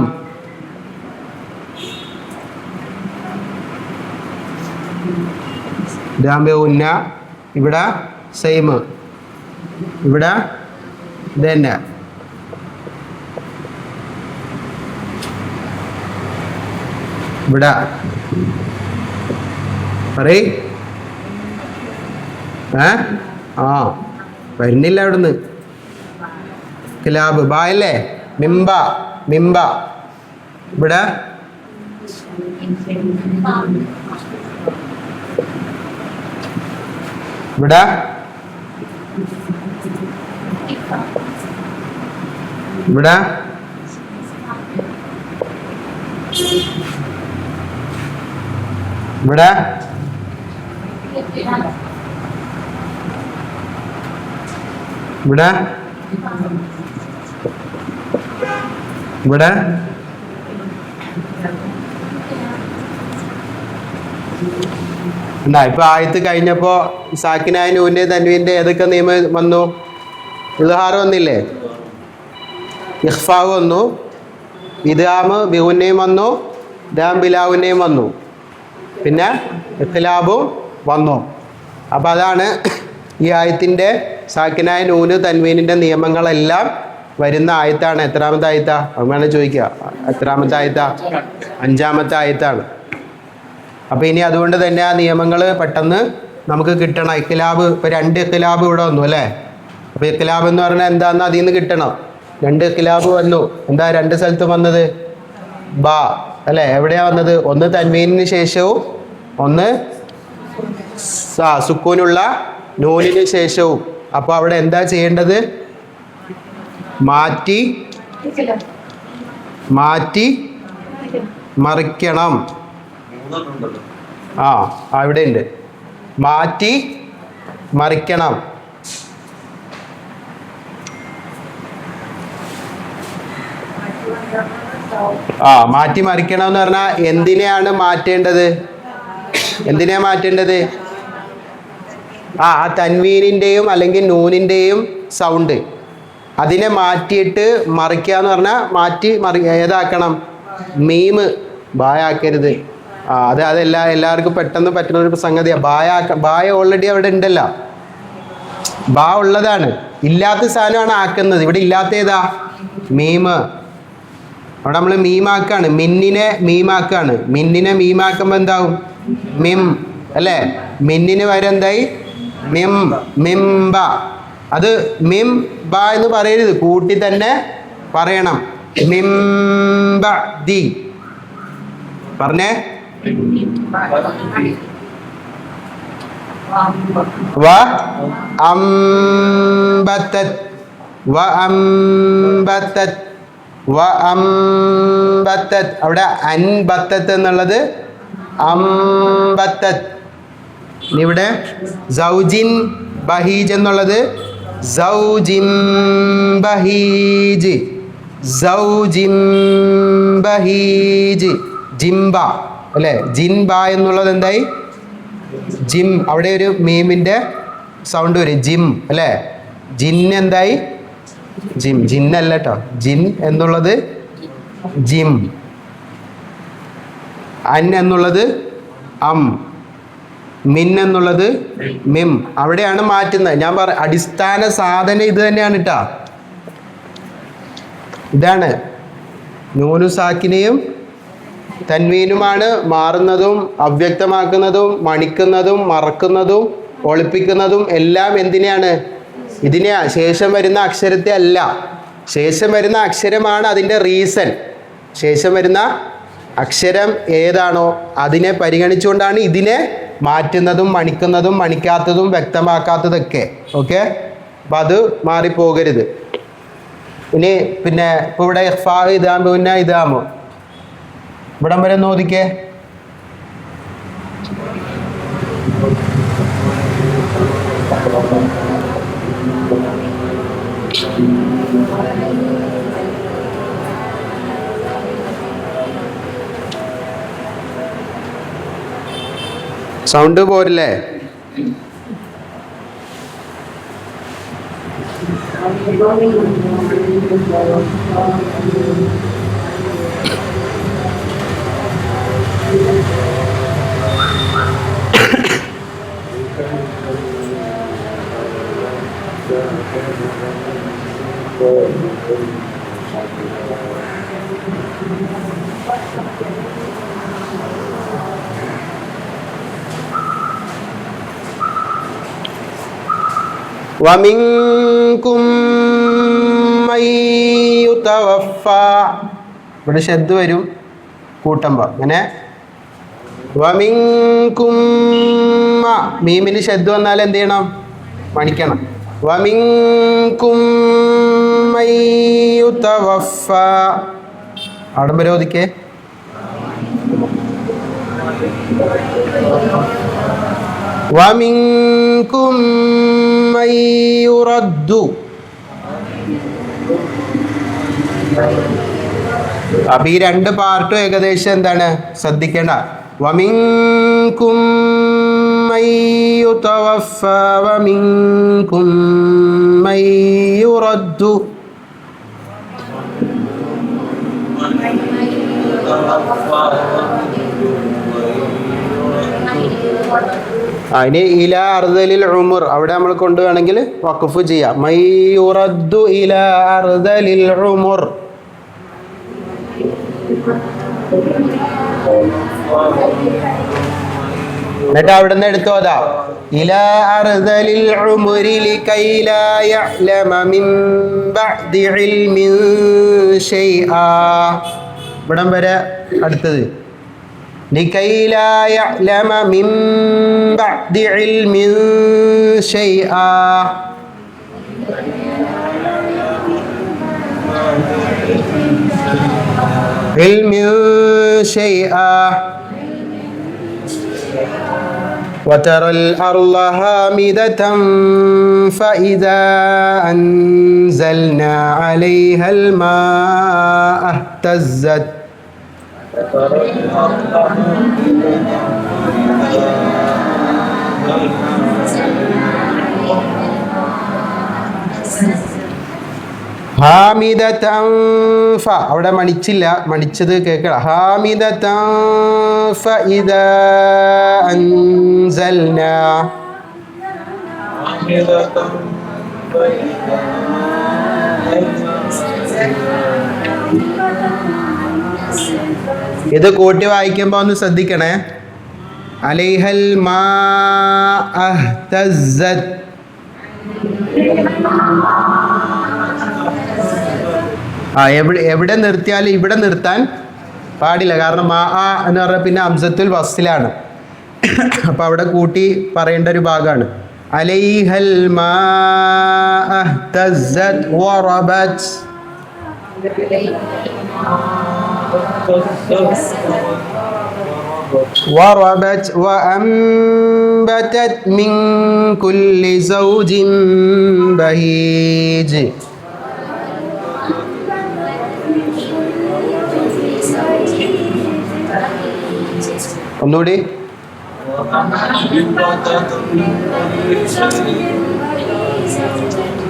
ഉന്ന, ഇവിടെ സൈമ്, ഇവിടെ ഇതന്നെ. ഇവിടെ പറയ്. വരുന്നില്ല അവിടുന്ന്. കിലാബ് ബായല്ലേ? മിംബ, മിംബ. ഇവിടെ ഇവിടെ ഇവിടെ ഇവിടെ ഇവിടെ ഇവിടെ ഉണ്ടാ. ഇപ്പൊ ആയത്ത് കഴിഞ്ഞപ്പോ സാക്കിനായ നൂന്റെ തൻവീന്റെ ഏതൊക്കെ നിയമം വന്നു? ഇദ്ഹാർ വന്നില്ലേ? ഇഖ്ഫാവ് വന്നു, ഇദ്ഗാമ് ബിഗുന്നയും വന്നു, ഇദ്ഗാം ബിലാഗുന്നയും വന്നു, പിന്നെ ഇഖ്ലാബും വന്നു. അപ്പോൾ അതാണ് ഈ ആയത്തിൻ്റെ സാക്കിനായ നൂന് തൻവീനിൻ്റെ നിയമങ്ങളെല്ലാം വരുന്ന ആയത്താണ്. എത്രാമത്തെ ആയത്താ? അങ്ങനെ ചോദിക്കുക, എത്രാമത്തെ ആയത്താ? 5-ാമത്തെ ആയത്താണ്. അപ്പോൾ ഇനി അതുകൊണ്ട് തന്നെ ആ നിയമങ്ങൾ പെട്ടെന്ന് നമുക്ക് കിട്ടണം. ഇഖ്ലാബ് ഇപ്പോൾ 2 ഇഖ്ലാബ് ഇവിടെ വന്നു അല്ലേ? അപ്പോൾ ഇഖ്ലാബ് എന്ന് പറഞ്ഞാൽ എന്താണെന്ന് അതിൽ നിന്ന് കിട്ടണം. 2 ഇഖ്ലാബ് വന്നു. എന്താ 2 സ്ഥലത്തും വന്നത്? ബാ അല്ലേ? എവിടെയാണ് വന്നത്? ഒന്ന് തൻവീനിന് ശേഷവും ഒന്ന് സുക്കൂനുള്ള നൂനിന് ശേഷവും. അപ്പോൾ അവിടെ എന്താ ചെയ്യേണ്ടത്? മാറ്റി മറിക്കണം. അവിടെ ഉണ്ട്, മാറ്റി മറിക്കണം. മാറ്റി മറിക്കണം എന്ന് പറഞ്ഞാൽ എന്തിനെയാണ് മാറ്റേണ്ടത്? എന്തിനാ മാറ്റേണ്ടത്? ആ തൻവീനിൻ്റെയും അല്ലെങ്കിൽ നൂനിൻ്റെയും സൗണ്ട് അതിനെ മാറ്റിയിട്ട് മറിക്കുക എന്ന് പറഞ്ഞാൽ ഏതാക്കണം? മീമ് ബായാക്കരുത്. എല്ലാവർക്കും പെട്ടെന്ന് പറ്റുന്ന ഒരു സംഗതിയാണ്. ബായ ഓൾറെഡി അവിടെ ഉണ്ടല്ലോ, ബാ ഉള്ളതാണ്. ഇല്ലാത്ത സാധനമാണ് ആക്കുന്നത്. ഇവിടെ ഇല്ലാത്ത ഏതാ? മീമ്. അവിടെ നമ്മൾ മീമാക്കാണ്, മിന്നിനെ മീമാക്കാണ്. മിന്നിനെ മീമാക്കുമ്പോൾ എന്താവും? മിം അല്ലേ? മിന്നിന് വരെ എന്തായി? മിം, മിംബ. അത് മിം ബ എന്ന് പറയരുത്, കൂട്ടി തന്നെ പറയണം. മിംബ ദി പറഞ്ഞേ. വ അംബതത്, വ അംബതത്, വ അംബതത്. അവിടെ അൻബത്തത് എന്നുള്ളത് അംബത്തത്. ഇവിടെ സൗജിൻ ബഹീജ് എന്നുള്ളത് സൗജിം ബഹീജ്, സൗജിം ബഹീജ്. ജിംബ അല്ലേ? ജിൻബ എന്നുള്ളത് എന്തായി? ജിം. അവിടെ ഒരു മീമിൻ്റെ സൗണ്ട് വരും, ജിം അല്ലേ? ജിൻ എന്തായി? ജിം. ജിന്നല്ല കേട്ടോ, ജിൻ എന്നുള്ളത് ജിം. അൻ എന്നുള്ളത് അം, മിൻ എന്നുള്ളത് മിം. അവിടെയാണ് മാറ്റുന്നത്. ഞാൻ അടിസ്ഥാന സാധനം ഇത് തന്നെയാണ് കേട്ടോ. ഇതാണ് നൂനു സാക്കിനെയും തൻവീനുമാണ് മാറുന്നതും അവ്യക്തമാക്കുന്നതും മണിക്കുന്നതും മറക്കുന്നതും ഒളിപ്പിക്കുന്നതും എല്ലാം എന്തിനെയാണ്? ഇതിനെ ശേഷം വരുന്ന അക്ഷരത്തെ അല്ല. ശേഷം വരുന്ന അക്ഷരമാണ് അതിൻ്റെ റീസൺ. ശേഷം വരുന്ന അക്ഷരം ഏതാണോ അതിനെ പരിഗണിച്ചുകൊണ്ടാണ് ഇതിനെ മാറ്റുന്നതും മണിക്കുന്നതും മണിക്കാത്തതും വ്യക്തമാക്കാത്തതൊക്കെ. ഓക്കെ, അപ്പം അത് മാറിപ്പോകരുത്. ഇനി പിന്നെ ഇപ്പോൾ ഇവിടെ ഇഖ്ഫാ ഇദാമോ പിന്നെ ഇദാമോ ഇവിടം വരെ നോദിക്കേ. സൗണ്ട് പോരില്ലേ? വമിൻകും മയ്യുതവഫാ. ഇവിടെ ശബ്ദ വരും കൂട്ടുമ്പോൾ. അങ്ങനെ വമിൻകും മീമിന് ശബ്ദ വന്നാൽ എന്ത് ചെയ്യണം? മണിക്കണം. വമിൻകും മയ്യുതവഫാ. അവിടെ വരെ ഓദിക്കേ. വമിൻകും മയ്യുറദ്ദു. അപ്പൊ ഈ രണ്ട് പാർട്ടും ഏകദേശം എന്താണ് ശ്രദ്ധിക്കേണ്ട. വമിൻകും മയ്യുതവഫാ വമിൻകും മയ്യുറദ്ദു. ഇനി ഇല അർദലിൽ ഉമുർ അവിടെ നമ്മൾ കൊണ്ടുവേണമെങ്കിൽ വഖഫ് ചെയ്യാം. മയ്യുറദ്ദു ഇല അർദലിൽ ഉമുർ. എന്നിട്ട് അവിടുന്ന് എടുത്തോതാ ഇല അർദലിൽ ഉമുരി ലകൈ ലാ യഅലമ മിൻ ബഅദി ഇൽമിൻ ശൈആ. ഇവിടം വരെ അടുത്തത് ലകൈ ലാ യഅലമ മിൻ ബഅദി ഇൽമിൻ ശൈആ. ഇൽമിൻ ശൈആ. وترى الأرض هامدة فإذا أنزلنا عليها الماء اهتزت. ഹാമിദതൻ ഫ അവിടെ മണിച്ചില്ല, മണിച്ചത് കേൾക്കണം. ഹാമിദതൻ ഫഇദാ അൻസൽനാ. ഇത് കൂട്ടി വായിക്കുമ്പോൾ ഒന്ന് ശ്രദ്ധിക്കണേ. അലൈഹൽ മാ അഹ്തസ്സത്. എവിടെ നിർത്തിയാലും ഇവിടെ നിർത്താൻ പാടില്ല. കാരണം മാ ആ എന്ന് പറഞ്ഞാൽ പിന്നെ അംസത്തുൽ വസ്ലിലാണ്. അപ്പം അവിടെ കൂട്ടി പറയേണ്ട ഒരു ഭാഗമാണ്. അലൈഹൽ മാ അഹ്തസ്സത് വറബത്. വറബത് വഅൻബതത് മിൻ കുല്ലി സൗജിൻ ബഹീജ്. ഒന്നുകൂടി.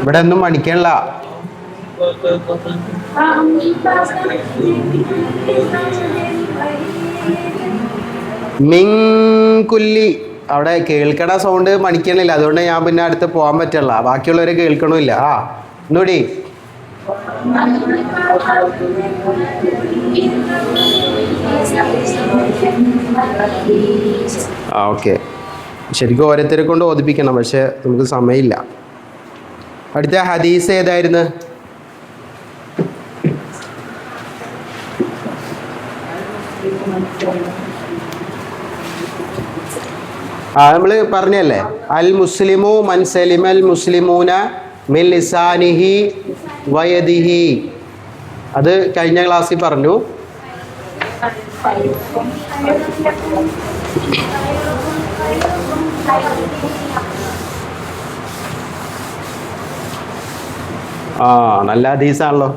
ഇവിടെ ഒന്നും മണിക്കണില്ല. മിങ്കുല്ലി അവിടെ കേൾക്കണ സൗണ്ട് മണിക്കണില്ല. അതുകൊണ്ട് ഞാൻ പിന്നെ അടുത്ത് പോകാൻ പറ്റില്ല. ബാക്കിയുള്ളവരെ കേൾക്കണമില്ല. ഒന്നുകൂടി. ഓക്കെ. ശരിക്കും ഓരോരുത്തരെ കൊണ്ട് ഓദിപ്പിക്കണം, പക്ഷെ നമുക്ക് സമയമില്ല. അടുത്ത ഹദീസ് ഏതായിരുന്നു? നമ്മൾ പറഞ്ഞല്ലേ, അൽ മുസ്ലിമു മൻ സലിമൽ മുസ്ലിമൂന മിൻ ലിസാനിഹി വയദിഹി. അത് കഴിഞ്ഞ ക്ലാസ്സിൽ പറഞ്ഞു. നല്ല ഹദീസാണല്ലോ.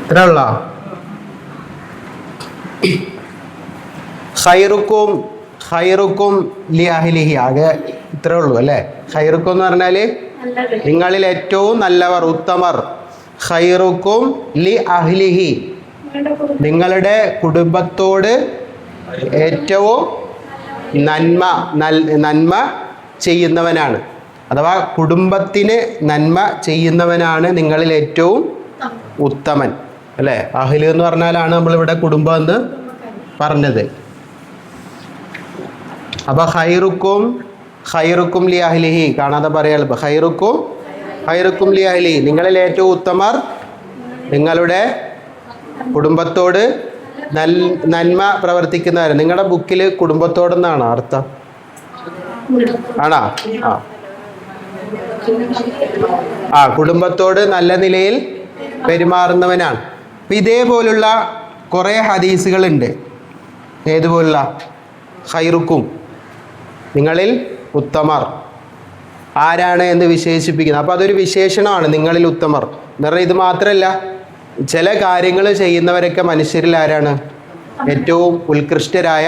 ഇത്രയുള്ള ഖൈറുക്കും ഖൈറുക്കും ലി അഹ്ലിഹി. ആകെ ഇത്രേ ഉള്ളൂ അല്ലേ? ഖൈറുക്കും എന്ന് പറഞ്ഞാൽ നിങ്ങളിൽ ഏറ്റവും നല്ലവർ, ഉത്തമർ. ഖൈറുക്കും ലി അഹ്ലിഹി, നിങ്ങളുടെ കുടുംബത്തോട് ഏറ്റവും നന്മ ചെയ്യുന്നവനാണ്. അഥവാ കുടുംബത്തിന് നന്മ ചെയ്യുന്നവനാണ് നിങ്ങളിൽ ഏറ്റവും ഉത്തമൻ അല്ലേ? അഹ്ല് എന്ന് പറഞ്ഞാലാണ് നമ്മളിവിടെ കുടുംബം എന്ന് പറഞ്ഞത്. അപ്പൊ ഖൈറുക്കും ലി അഹ്ലിഹി കാണാതെ പറയാ. ഖൈറുക്കും ലി അഹ്ലിഹി, നിങ്ങളിൽ ഏറ്റവും ഉത്തമർ നിങ്ങളുടെ കുടുംബത്തോട് നന്മ പ്രവർത്തിക്കുന്നവർ. നിങ്ങളുടെ ബുക്കിൽ കുടുംബത്തോടെന്നാണോ അർത്ഥം? ആണോ? കുടുംബത്തോട് നല്ല നിലയിൽ പെരുമാറുന്നവനാണ്. അപ്പം ഇതേപോലുള്ള കുറേ ഹദീസുകളുണ്ട്. ഏതുപോലുള്ള? ഖൈറുക്കും, നിങ്ങളിൽ ഉത്തമർ ആരാണ് എന്ന് വിശേഷിപ്പിക്കുന്നത്. അപ്പോൾ അതൊരു വിശേഷണമാണ്, നിങ്ങളിൽ ഉത്തമർ എന്ന് പറഞ്ഞാൽ. ഇത് മാത്രമല്ല, ചില കാര്യങ്ങൾ ചെയ്യുന്നവരൊക്കെ മനുഷ്യരിൽ ആരാണ്? ഏറ്റവും ഉത്കൃഷ്ടരായ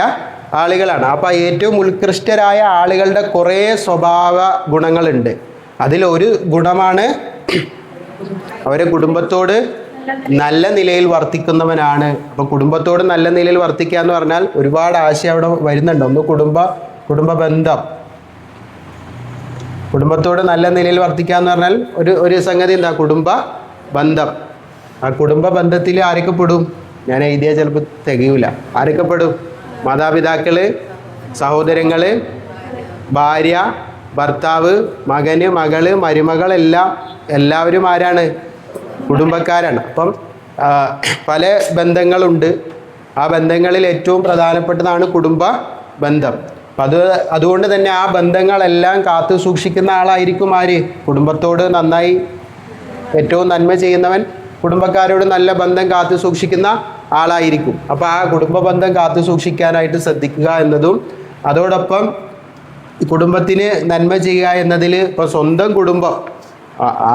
ആളുകളാണ്. അപ്പോൾ ഏറ്റവും ഉത്കൃഷ്ടരായ ആളുകളുടെ കുറേ സ്വഭാവ ഗുണങ്ങളുണ്ട്. അതിലൊരു ഗുണമാണ് അവരെ കുടുംബത്തോട് നല്ല നിലയിൽ വർത്തിക്കുന്നവനാണ്. അപ്പോൾ കുടുംബത്തോട് നല്ല നിലയിൽ വർത്തിക്കുക എന്ന് പറഞ്ഞാൽ ഒരുപാട് ആശയം അവിടെ വരുന്നുണ്ട്. ഒന്ന് കുടുംബ ബന്ധം, കുടുംബത്തോട് നല്ല നിലയിൽ വർത്തിക്കുക എന്ന് പറഞ്ഞാൽ ഒരു സംഗതി എന്താ? കുടുംബ ബന്ധം. ആ കുടുംബ ബന്ധത്തിൽ ആരൊക്കെ പെടും? ഞാൻ എഴുതിയ ചിലപ്പോൾ തികയൂല. ആരൊക്കെ പെടും? മാതാപിതാക്കൾ, സഹോദരങ്ങൾ, ഭാര്യ, ഭർത്താവ്, മകന്, മകള്, മരുമകൾ, എല്ലാവരും ആരാണ്? കുടുംബക്കാരാണ്. അപ്പം പല ബന്ധങ്ങളുണ്ട്. ആ ബന്ധങ്ങളിൽ ഏറ്റവും പ്രധാനപ്പെട്ടതാണ് കുടുംബ ബന്ധം. അപ്പം അതുകൊണ്ട് തന്നെ ആ ബന്ധങ്ങളെല്ലാം കാത്തു സൂക്ഷിക്കുന്ന ആളായിരിക്കും ആര്? കുടുംബത്തോട് നന്നായി ഏറ്റവും നന്മ ചെയ്യുന്നവൻ കുടുംബക്കാരോട് നല്ല ബന്ധം കാത്തു സൂക്ഷിക്കുന്ന ആളായിരിക്കും. അപ്പോൾ ആ കുടുംബ ബന്ധം കാത്തു സൂക്ഷിക്കാനായിട്ട് ശ്രദ്ധിക്കുക എന്നതും, അതോടൊപ്പം കുടുംബത്തിന് നന്മ ചെയ്യുക എന്നതിൽ ഇപ്പോൾ സ്വന്തം കുടുംബം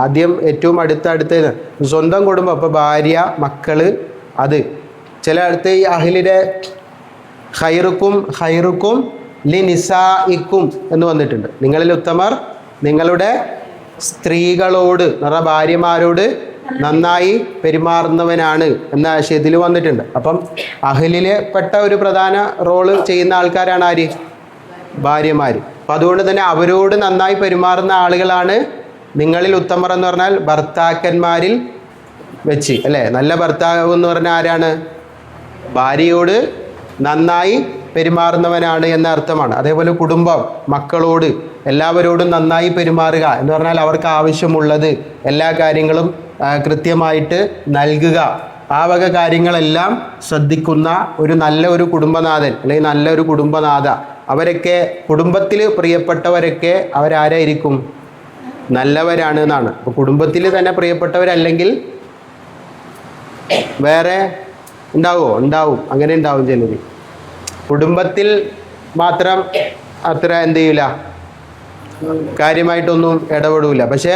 ആദ്യം ഏറ്റവും അടുത്ത സ്വന്തം കുടുംബം, ഇപ്പോൾ ഭാര്യ, മക്കള്, അത് ചില അടുത്ത് ഈ അഹ്ലിലെ ഖൈറുക്കും ലി നിസാഇക്കും എന്ന് വന്നിട്ടുണ്ട്. നിങ്ങളിൽ ഉത്തമർ നിങ്ങളുടെ സ്ത്രീകളോട് എന്ന് പറഞ്ഞാൽ ഭാര്യമാരോട് നന്നായി പെരുമാറുന്നവനാണ് എന്ന ആശയത്തിൽ വന്നിട്ടുണ്ട്. അപ്പം അഹ്ലിലെ പെട്ട ഒരു പ്രധാന റോള് ചെയ്യുന്ന ആൾക്കാരാണ് ആര്? ഭാര്യമാർ. അപ്പം അതുകൊണ്ട് തന്നെ അവരോട് നന്നായി പെരുമാറുന്ന ആളുകളാണ് നിങ്ങളിൽ ഉത്തമർ എന്ന് പറഞ്ഞാൽ ഭർത്താക്കന്മാരിൽ വെച്ച്, അല്ലേ? നല്ല ഭർത്താവ് എന്ന് പറഞ്ഞാൽ ആരാണ്? ഭാര്യയോട് നന്നായി പെരുമാറുന്നവനാണ് എന്ന അർത്ഥമാണ്. അതേപോലെ കുടുംബം, മക്കളോട്, എല്ലാവരോടും നന്നായി പെരുമാറുക എന്ന് പറഞ്ഞാൽ അവർക്ക് ആവശ്യമുള്ളത് എല്ലാ കാര്യങ്ങളും കൃത്യമായിട്ട് നൽകുക. ആ വക കാര്യങ്ങളെല്ലാം ശ്രദ്ധിക്കുന്ന ഒരു കുടുംബനാഥൻ അല്ലെങ്കിൽ നല്ലൊരു കുടുംബനാഥ, അവരൊക്കെ കുടുംബത്തിൽ പ്രിയപ്പെട്ടവരൊക്കെ അവരാരായിരിക്കും? നല്ലവരാണ് എന്നാണ്. അപ്പോൾ കുടുംബത്തിൽ തന്നെ പ്രിയപ്പെട്ടവരല്ലെങ്കിൽ വേറെ ഉണ്ടാവും. അങ്ങനെ ഉണ്ടാവും ചിലർ. കുടുംബത്തിൽ മാത്രം അത്ര എന്ത് ചെയ്യില്ല, കാര്യമായിട്ടൊന്നും ഇടപെടില്ല. പക്ഷേ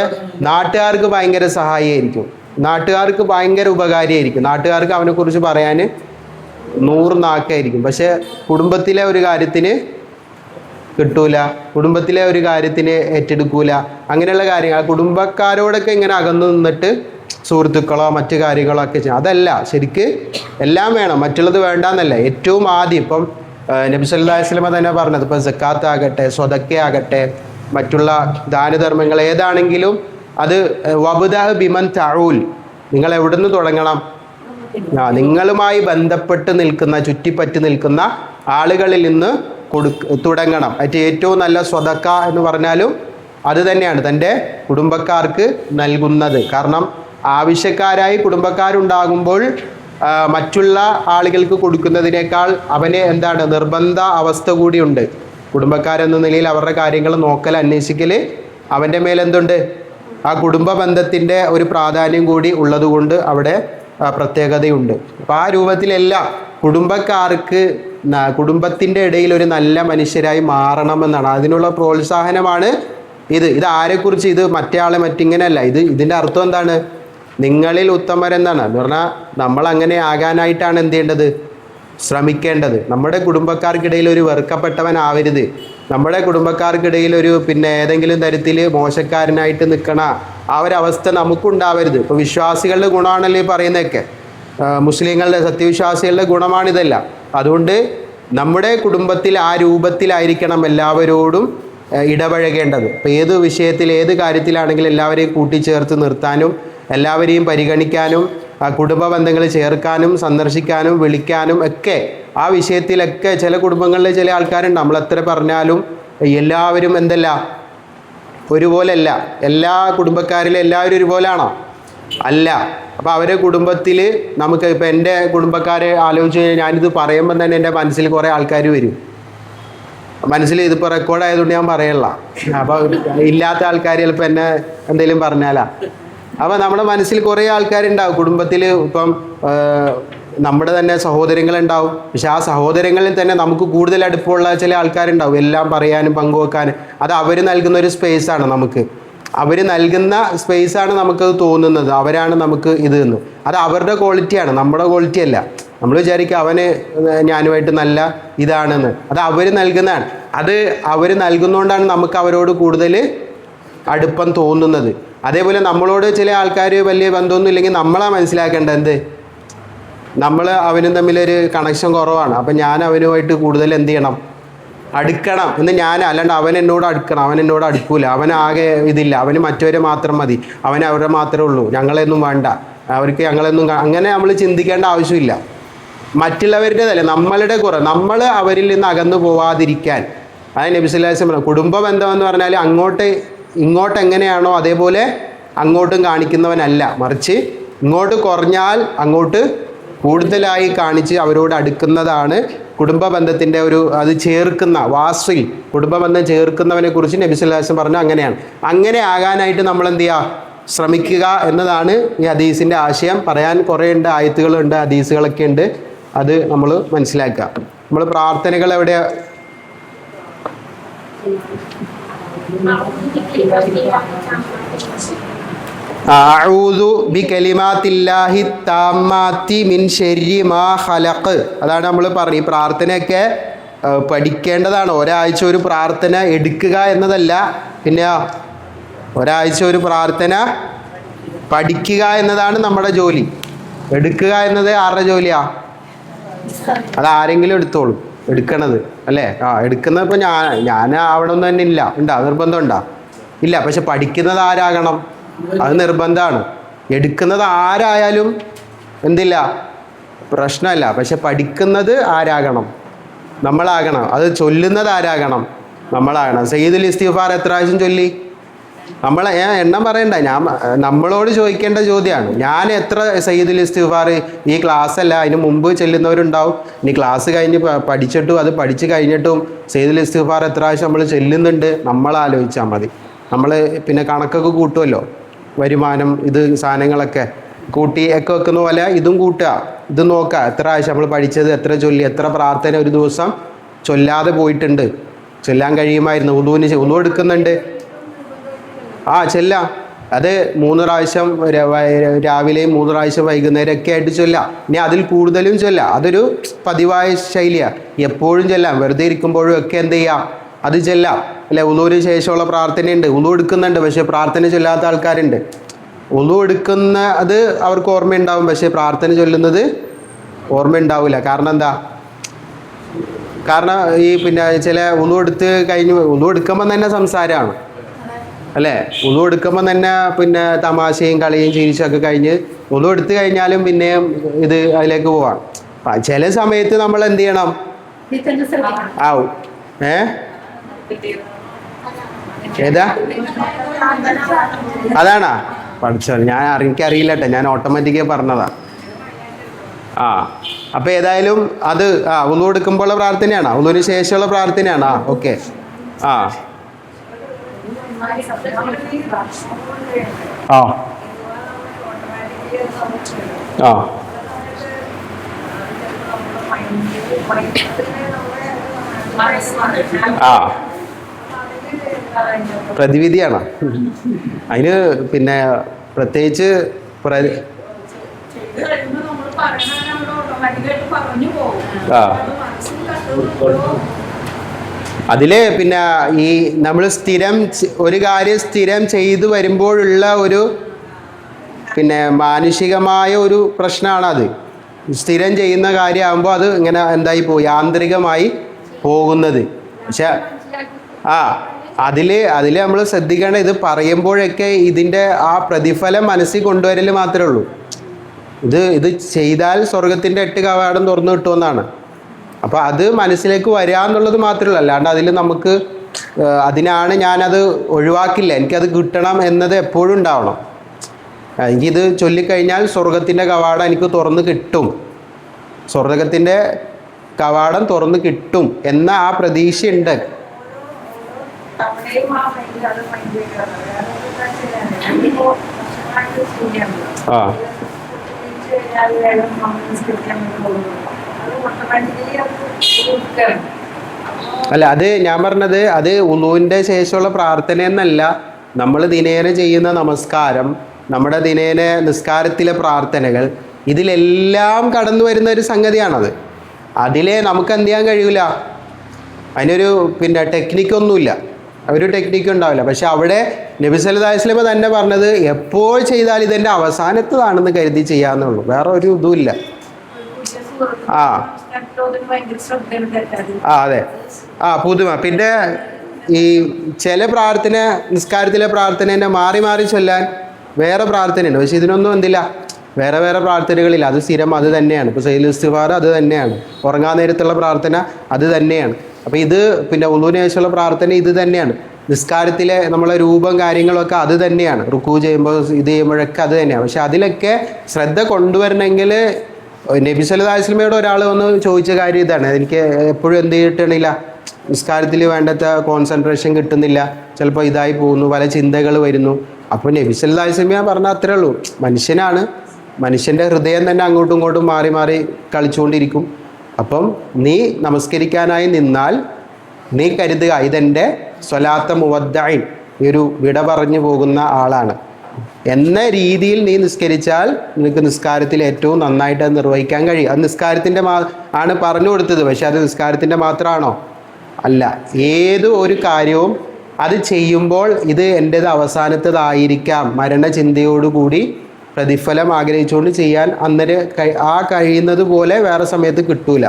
നാട്ടുകാർക്ക് ഭയങ്കര സഹായിയായിരിക്കും, നാട്ടുകാർക്ക് ഭയങ്കര ഉപകാരിയായിരിക്കും, നാട്ടുകാർക്ക് അവനെക്കുറിച്ച് പറയാൻ 100 നാക്കായിരിക്കും. പക്ഷേ കുടുംബത്തിലെ ഒരു കാര്യത്തിന് കിട്ടൂല, കുടുംബത്തിലെ ഒരു കാര്യത്തിന് ഏറ്റെടുക്കൂല. അങ്ങനെയുള്ള കാര്യങ്ങൾ കുടുംബക്കാരോടൊക്കെ ഇങ്ങനെ അകന്നു നിന്നിട്ട് സുഹൃത്തുക്കളോ മറ്റു കാര്യങ്ങളോ ഒക്കെ ചെയ്യും. അതല്ല, ശരിക്ക് എല്ലാം വേണം, മറ്റുള്ളത് വേണ്ടാന്നല്ല. ഏറ്റവും ആദ്യം ഇപ്പം നബി സല്ലല്ലാഹു അലൈഹി വസല്ലം തന്നെ പറഞ്ഞത്, ഇപ്പം സക്കാത്ത് ആകട്ടെ, സ്വതക്ക ആകട്ടെ, മറ്റുള്ള ദാനധർമ്മങ്ങൾ ഏതാണെങ്കിലും അത് വബ്ദഅ ബിമൻ തഊൽ, നിങ്ങൾ എവിടെ നിന്ന് തുടങ്ങണം? നിങ്ങളുമായി ബന്ധപ്പെട്ട് നിൽക്കുന്ന, ചുറ്റിപ്പറ്റി നിൽക്കുന്ന ആളുകളിൽ നിന്ന് തുടങ്ങണം. ഏറ്റവും നല്ല സ്വതക്ക എന്ന് പറഞ്ഞാലും അത് തന്നെയാണ് തൻ്റെ കുടുംബക്കാർക്ക് നൽകുന്നത്. കാരണം ആവശ്യക്കാരായി കുടുംബക്കാരുണ്ടാകുമ്പോൾ മറ്റുള്ള ആളുകൾക്ക് കൊടുക്കുന്നതിനേക്കാൾ അവന് നിർബന്ധ അവസ്ഥ കൂടിയുണ്ട്. കുടുംബക്കാരെന്ന നിലയിൽ അവരുടെ കാര്യങ്ങൾ നോക്കൽ, അന്വേഷിക്കൽ അവൻ്റെ മേലെന്തുണ്ട്? ആ കുടുംബ ബന്ധത്തിൻ്റെ ഒരു പ്രാധാന്യം കൂടി ഉള്ളതുകൊണ്ട് അവിടെ പ്രത്യേകതയുണ്ട്. അപ്പോൾ ആ രൂപത്തിലെല്ലാം കുടുംബക്കാർക്ക് കുടുംബത്തിൻ്റെ ഇടയിൽ ഒരു നല്ല മനുഷ്യരായി മാറണമെന്നാണ്. അതിനുള്ള പ്രോത്സാഹനമാണ് ഇത് ആരെക്കുറിച്ച്? ഇത് മറ്റേയാളെ മറ്റിങ്ങനെയല്ല. ഇതിൻ്റെ അർത്ഥം എന്താണ്? നിങ്ങളിൽ ഉത്തമരെന്നാണ്. എന്ന് പറഞ്ഞാൽ നമ്മൾ അങ്ങനെ ആകാനായിട്ടാണ് എന്ത് ചെയ്യേണ്ടത്? ശ്രമിക്കേണ്ടത്. നമ്മുടെ കുടുംബക്കാർക്കിടയിൽ ഒരു വെറുക്കപ്പെട്ടവനാവരുത്. നമ്മുടെ കുടുംബക്കാർക്കിടയിൽ ഒരു ഏതെങ്കിലും തരത്തിൽ മോശക്കാരനായിട്ട് നിൽക്കണ ആ ഒരവസ്ഥ നമുക്കുണ്ടാവരുത്. ഇപ്പോൾ വിശ്വാസികളുടെ ഗുണമാണല്ലോ ഈ പറയുന്നതൊക്കെ, മുസ്ലിങ്ങളുടെ സത്യവിശ്വാസികളുടെ ഗുണമാണിതല്ല. അതുകൊണ്ട് നമ്മുടെ കുടുംബത്തിൽ ആ രൂപത്തിലായിരിക്കണം എല്ലാവരോടും ഇടപഴകേണ്ടത്. ഇപ്പോൾ ഏത് വിഷയത്തിൽ, ഏത് കാര്യത്തിലാണെങ്കിലും എല്ലാവരെയും കൂട്ടിച്ചേർത്ത് നിർത്താനും എല്ലാവരെയും പരിഗണിക്കാനും കുടുംബ ബന്ധങ്ങൾ ചേർക്കാനും സന്ദർശിക്കാനും വിളിക്കാനും ഒക്കെ, ആ വിഷയത്തിലൊക്കെ ചില കുടുംബങ്ങളിൽ ചില ആൾക്കാരുണ്ട്, നമ്മൾ എത്ര പറഞ്ഞാലും എല്ലാവരും ഒരുപോലെയല്ല. എല്ലാ കുടുംബക്കാരിലും എല്ലാവരും ഒരുപോലെയാണോ? അല്ല. അപ്പോൾ അവരെ കുടുംബത്തിൽ നമുക്ക്, ഇപ്പോൾ എൻ്റെ കുടുംബക്കാരെ ആലോചിച്ച് കഴിഞ്ഞാൽ ഞാനിത് പറയുമ്പോൾ തന്നെ എൻ്റെ മനസ്സിൽ കുറേ ആൾക്കാർ വരും. മനസ്സിൽ ഇതിപ്പോൾ റെക്കോർഡായതുകൊണ്ട് ഞാൻ പറയല്ല. അപ്പോൾ ഇല്ലാത്ത ആൾക്കാർ ചിലപ്പോൾ എന്നെ എന്തെങ്കിലും പറഞ്ഞാലാ അപ്പോൾ നമ്മുടെ മനസ്സിൽ കുറേ ആൾക്കാരുണ്ടാവും കുടുംബത്തിൽ. ഇപ്പം നമ്മുടെ തന്നെ സഹോദരങ്ങളുണ്ടാവും. പക്ഷെ ആ സഹോദരങ്ങളിൽ തന്നെ നമുക്ക് കൂടുതൽ അടുപ്പമുള്ള ചില ആൾക്കാരുണ്ടാവും, എല്ലാം പറയാനും പങ്കുവെക്കാനും. അത് അവർ നൽകുന്ന ഒരു സ്പേസാണ് നമുക്ക്. അവർ നൽകുന്ന സ്പേസാണ് നമുക്കത് തോന്നുന്നത്, അവരാണ് നമുക്ക് ഇത് എന്ന്. അത് അവരുടെ ക്വാളിറ്റിയാണ്, നമ്മുടെ ക്വാളിറ്റി അല്ല. നമ്മൾ വിചാരിക്കുക അവന് ഞാനുമായിട്ട് നല്ല ഇതാണെന്ന്. അത് അവർ നൽകുന്നതാണ്. അത് അവർ നൽകുന്നതുകൊണ്ടാണ് നമുക്ക് അവരോട് കൂടുതൽ അടുപ്പം തോന്നുന്നത്. അതേപോലെ നമ്മളോട് ചില ആൾക്കാർ വലിയ ബന്ധമൊന്നും ഇല്ലെങ്കിൽ നമ്മളാ മനസ്സിലാക്കേണ്ടത് എന്ത്, നമ്മൾ അവനും തമ്മിലൊരു കണക്ഷൻ കുറവാണ്. അപ്പം ഞാൻ അവനുമായിട്ട് കൂടുതൽ എന്ത് ചെയ്യണം, അടുക്കണം എന്ന് ഞാൻ. അല്ലാണ്ട് അവൻ എന്നോട് അടുക്കണം, അവൻ എന്നോട് അടുക്കൂല, അവനാകെ ഇതില്ല, അവന് മറ്റവരെ മാത്രം മതി, അവൻ അവരെ മാത്രമേ ഉള്ളൂ, ഞങ്ങളെയൊന്നും വേണ്ട, അവർക്ക് ഞങ്ങളൊന്നും അങ്ങനെ നമ്മൾ ചിന്തിക്കേണ്ട ആവശ്യമില്ല. മറ്റുള്ളവരുടേതല്ല, നമ്മളുടെ കുറവ്, നമ്മൾ അവരിൽ നിന്ന് അകന്നു പോവാതിരിക്കാൻ. അതായത് നബി സല്ലല്ലാഹു അലൈഹി വസല്ലം കുടുംബ ബന്ധമെന്ന് പറഞ്ഞാൽ ഇങ്ങോട്ട് എങ്ങനെയാണോ അതേപോലെ അങ്ങോട്ടും കാണിക്കുന്നവനല്ല, മറിച്ച് ഇങ്ങോട്ട് കുറഞ്ഞാൽ അങ്ങോട്ട് കൂടുതലായി കാണിച്ച് അവരോട് അടുക്കുന്നതാണ് കുടുംബ ബന്ധത്തിൻ്റെ അത് ചേർക്കുന്ന വാസിൽ, കുടുംബ ബന്ധം ചേർക്കുന്നവനെ കുറിച്ച് നബി സല്ലല്ലാഹു അലൈഹി വസല്ലം പറഞ്ഞു. അങ്ങനെയാണ്. അങ്ങനെ ആകാനായിട്ട് നമ്മൾ എന്ത് ചെയ്യുക, ശ്രമിക്കുക എന്നതാണ് ഈ ഹദീസിൻ്റെ ആശയം. പറയാൻ കുറേ ഉണ്ട്, ആയത്തുകളുണ്ട്, ഹദീസുകളൊക്കെ ഉണ്ട്. അത് നമ്മൾ മനസ്സിലാക്കുക. നമ്മൾ പ്രാർത്ഥനകൾ എവിടെ അഊദു ബികലിമാത്തില്ലാഹി താമ്മാത്തി മിൻ ശർരി മാ ഖലഖ്. അതാണ് നമ്മൾ പറഞ്ഞു. ഈ പ്രാർത്ഥനയൊക്കെ പഠിക്കേണ്ടതാണ്. ഒരാഴ്ച ഒരു പ്രാർത്ഥന എടുക്കുക എന്നതല്ല, പിന്നെ ഒരാഴ്ച ഒരു പ്രാർത്ഥന പഠിക്കുക എന്നതാണ് നമ്മുടെ ജോലി. എടുക്കുക എന്നത് ആരുടെ ജോലിയാ? അത് ആരെങ്കിലും എടുത്തോളും, എടുക്കണത് അല്ലേ? എടുക്കുന്നത് ഇപ്പം ഞാൻ അവിടെ ഒന്നും തന്നെ ഇല്ല, ഉണ്ടാ നിർബന്ധം ഉണ്ടാ ഇല്ല. പക്ഷെ പഠിക്കുന്നത് ആരാകണം? അത് നിർബന്ധമാണ്. എടുക്കുന്നത് ആരായാലും എന്തില്ല, പ്രശ്നമല്ല. പക്ഷെ പഠിക്കുന്നത് ആരാകണം? നമ്മളാകണം. അത് ചൊല്ലുന്നത് ആരാകണം? നമ്മളാകണം. സയ്യിദുൽ ഇസ്തിഗ്ഫാർ എത്ര പ്രാവശ്യം ചൊല്ലി? എണ്ണം പറയണ്ട, നമ്മളോട് ചോദിക്കേണ്ട ചോദ്യമാണ്. ഞാൻ എത്ര സയ്യിദുൽ ഇസ്തിഗ്ഫാർ ഈ ക്ലാസ് അല്ല അതിന് മുമ്പ് ചെല്ലുന്നവരുണ്ടാവും. ഇനി ക്ലാസ് കഴിഞ്ഞ് പഠിച്ചിട്ടും അത് പഠിച്ചു കഴിഞ്ഞിട്ടും സയ്യിദുൽ ഇസ്തിഗ്ഫാർ എത്ര പ്രാവശ്യം നമ്മൾ ചെല്ലുന്നുണ്ട് നമ്മൾ ആലോചിച്ചാൽ മതി. നമ്മൾ പിന്നെ കണക്കൊക്കെ കൂട്ടുമല്ലോ, വരുമാനം ഇത് സാധനങ്ങളൊക്കെ കൂട്ടി ഒക്കെ വെക്കുന്ന പോലെ ഇതും കൂട്ടുക, ഇത് നോക്കുക എത്ര പ്രാവശ്യം നമ്മൾ പഠിച്ചത്, എത്ര ചൊല്ലി, എത്ര പ്രാർത്ഥന ഒരു ദിവസം ചൊല്ലാതെ പോയിട്ടുണ്ട്, ചൊല്ലാൻ കഴിയുമായിരുന്നു. ഉളു എടുക്കുന്നുണ്ട്, ചെല്ലാം. അത് 3 പ്രാവശ്യം രാവിലെയും 3 പ്രാവശ്യം വൈകുന്നേരം ഒക്കെ ആയിട്ട് ചൊല്ലാം. ഇനി അതിൽ കൂടുതലും ചൊല്ലാം. അതൊരു പതിവായ ശൈലിയാണ്. എപ്പോഴും ചൊല്ലാം, വെറുതെ ഇരിക്കുമ്പോഴും ഒക്കെ എന്ത് ചെയ്യാം, അത് ചെല്ലാം അല്ലെ. ഉളുവിന് ശേഷമുള്ള പ്രാർത്ഥനയുണ്ട്, ഉളു എടുക്കുന്നുണ്ട് പക്ഷേ പ്രാർത്ഥന ചൊല്ലാത്ത ആൾക്കാരുണ്ട്. ഉളു എടുക്കുന്ന അത് അവർക്ക് ഓർമ്മയുണ്ടാവും, പക്ഷേ പ്രാർത്ഥന ചൊല്ലുന്നത് ഓർമ്മയുണ്ടാവില്ല. കാരണം എന്താ? കാരണം ഈ പിന്നെ ചില ഉളു എടുക്കുമ്പോൾ തന്നെ സംസാരമാണ് അല്ലേ. ഉളു എടുക്കുമ്പോൾ തന്നെ പിന്നെ തമാശയും കളിയും ചിരിച്ചൊക്കെ കഴിഞ്ഞ് ഉളു എടുത്തു കഴിഞ്ഞാലും പിന്നെയും ഇത് അതിലേക്ക് പോവാം. ചില സമയത്ത് നമ്മൾ എന്ത് ചെയ്യണം? ഏതാ അതാണാ പഠിച്ചോ? എനിക്കറിയില്ല കേട്ടോ, ഞാൻ ഓട്ടോമാറ്റിക്കായി പറഞ്ഞതാ. അപ്പോൾ ഏതായാലും അത് ഉളു എടുക്കുമ്പോഴുള്ള പ്രാർത്ഥനയാണോ? ഉളുവിന് ശേഷമുള്ള പ്രാർത്ഥനയാണോ? ഓക്കെ. പ്രതിവിധിയാണ് അതിന്. പിന്നെ പ്രത്യേകിച്ച് അതില് പിന്നെ ഈ നമ്മൾ ഒരു കാര്യം സ്ഥിരം ചെയ്തു വരുമ്പോഴുള്ള ഒരു പിന്നെ മാനുഷികമായ ഒരു പ്രശ്നമാണത്. സ്ഥിരം ചെയ്യുന്ന കാര്യമാകുമ്പോൾ അത് ഇങ്ങനെ എന്തായി പോകും, യാന്ത്രികമായി പോകുന്നത്. പക്ഷെ അതിൽ നമ്മൾ ശ്രദ്ധിക്കേണ്ട, ഇത് പറയുമ്പോഴൊക്കെ ഇതിൻ്റെ ആ പ്രതിഫലം മനസ്സിൽ കൊണ്ടുവരൽ മാത്രമേ ഉള്ളൂ. ഇത് ചെയ്താൽ സ്വർഗത്തിൻ്റെ 8 കവാടം തുറന്നു കിട്ടുമെന്നാണ്. അപ്പോൾ അത് മനസ്സിലേക്ക് വരിക എന്നുള്ളത് മാത്രമേ ഉള്ളൂ. അല്ലാണ്ട് അതിൽ നമുക്ക് അതിനാണ് ഞാനത് ഒഴിവാക്കില്ല, എനിക്കത് കിട്ടണം എന്നത് എപ്പോഴും ഉണ്ടാവണം. എനിക്കിത് ചൊല്ലിക്കഴിഞ്ഞാൽ സ്വർഗത്തിൻ്റെ കവാടം എനിക്ക് തുറന്ന് കിട്ടും, സ്വർഗത്തിൻ്റെ കവാടം തുറന്ന് കിട്ടും എന്ന ആ പ്രതീക്ഷയുണ്ട്. ആ അല്ല, അത് ഞാൻ പറഞ്ഞത് അത് ഉളൂവിൻ്റെ ശേഷമുള്ള പ്രാർത്ഥന എന്നല്ല. നമ്മൾ ദിനേന ചെയ്യുന്ന നമസ്കാരം, നമ്മുടെ ദിനേന നിസ്കാരത്തിലെ പ്രാർത്ഥനകൾ, ഇതിലെല്ലാം കടന്നു വരുന്ന ഒരു സംഗതിയാണത്. അതിലെ നമുക്ക് എന്ത് ചെയ്യാൻ കഴിയില്ല, അതിനൊരു ടെക്നിക്കൊന്നുമില്ല, ഒരു ടെക്നിക്ക് ഉണ്ടാവില്ല. പക്ഷെ അവിടെ നബി സല്ലല്ലാഹു അലൈഹി വസല്ലം തന്നെ പറഞ്ഞത് എപ്പോൾ ചെയ്താൽ ഇതെൻ്റെ അവസാനത്തതാണെന്ന് കരുതി ചെയ്യാന്നുള്ളൂ, വേറെ ഒരു ഇതുമില്ല. ആ അതെ, പുതുമ. പിന്നെ ഈ ചില പ്രാർത്ഥന, നിസ്കാരത്തിലെ പ്രാർത്ഥന തന്നെ മാറി മാറി ചൊല്ലാൻ വേറെ പ്രാർത്ഥനയുണ്ട്. പക്ഷെ ഇതിനൊന്നും എന്തില്ല, വേറെ വേറെ പ്രാർത്ഥനകളില്ല. അത് സ്ഥിരം അത് തന്നെയാണ്. ഇപ്പോൾ സയ്യിദുൽ ഇസ്തിഗ്ഫാർ അത് തന്നെയാണ്, ഉറങ്ങാൻ നേരത്തുള്ള പ്രാർത്ഥന അത് തന്നെയാണ്. അപ്പോൾ ഇത് ഉളൂവിന് ശേഷമുള്ള പ്രാർത്ഥന ഇത് തന്നെയാണ്. നിസ്കാരത്തിലെ നമ്മളെ രൂപം കാര്യങ്ങളൊക്കെ അത് തന്നെയാണ്. റുക്കൂ ചെയ്യുമ്പോൾ ഇത് ചെയ്യുമ്പോഴൊക്കെ അത് തന്നെയാണ്. പക്ഷെ അതിലൊക്കെ ശ്രദ്ധ കൊണ്ടുവരണമെങ്കിൽ നബി സല്ലല്ലാഹു അലൈഹി വസല്ലമയോട് ഒരാൾ വന്ന് ചോദിച്ച കാര്യം ഇതാണ്, എനിക്ക് എപ്പോഴും എന്ത് ചെയ്തിട്ടില്ല, നിസ്കാരത്തിൽ വേണ്ടത്ര കോൺസെൻട്രേഷൻ കിട്ടുന്നില്ല, ചിലപ്പോൾ ഇതായി പോകുന്നു, പല ചിന്തകൾ വരുന്നു. അപ്പോൾ നബി സല്ലല്ലാഹു അലൈഹി വസല്ലം പറഞ്ഞാൽ അത്രേ ഉള്ളൂ, മനുഷ്യനാണ്, മനുഷ്യൻ്റെ ഹൃദയം തന്നെ അങ്ങോട്ടും ഇങ്ങോട്ടും മാറി മാറി കളിച്ചുകൊണ്ടിരിക്കും. അപ്പം നീ നമസ്കരിക്കാനായി നിന്നാൽ നീ കരുതുക, ഇതെൻ്റെ സ്വലാത്ത മുവദ്ദഈൻ, ഈ ഒരു വിട പറഞ്ഞു പോകുന്ന ആളാണ് എന്ന രീതിയിൽ നീ നിസ്കരിച്ചാൽ നിനക്ക് നിസ്കാരത്തിൽ ഏറ്റവും നന്നായിട്ട് അത് നിർവഹിക്കാൻ കഴിയും. അത് നിസ്കാരത്തിൻ്റെ ആണ് പറഞ്ഞു കൊടുത്തത്. പക്ഷെ അത് നിസ്കാരത്തിൻ്റെ മാത്രമാണോ? അല്ല. ഏത് ഒരു കാര്യവും അത് ചെയ്യുമ്പോൾ ഇത് എൻ്റേത് അവസാനത്തേതായിരിക്കാം, മരണചിന്തയോടുകൂടി പ്രതിഫലം ആഗ്രഹിച്ചുകൊണ്ട് ചെയ്യാൻ അന്നേരം ആ കഴിയുന്നത് പോലെ വേറെ സമയത്ത് കിട്ടൂല.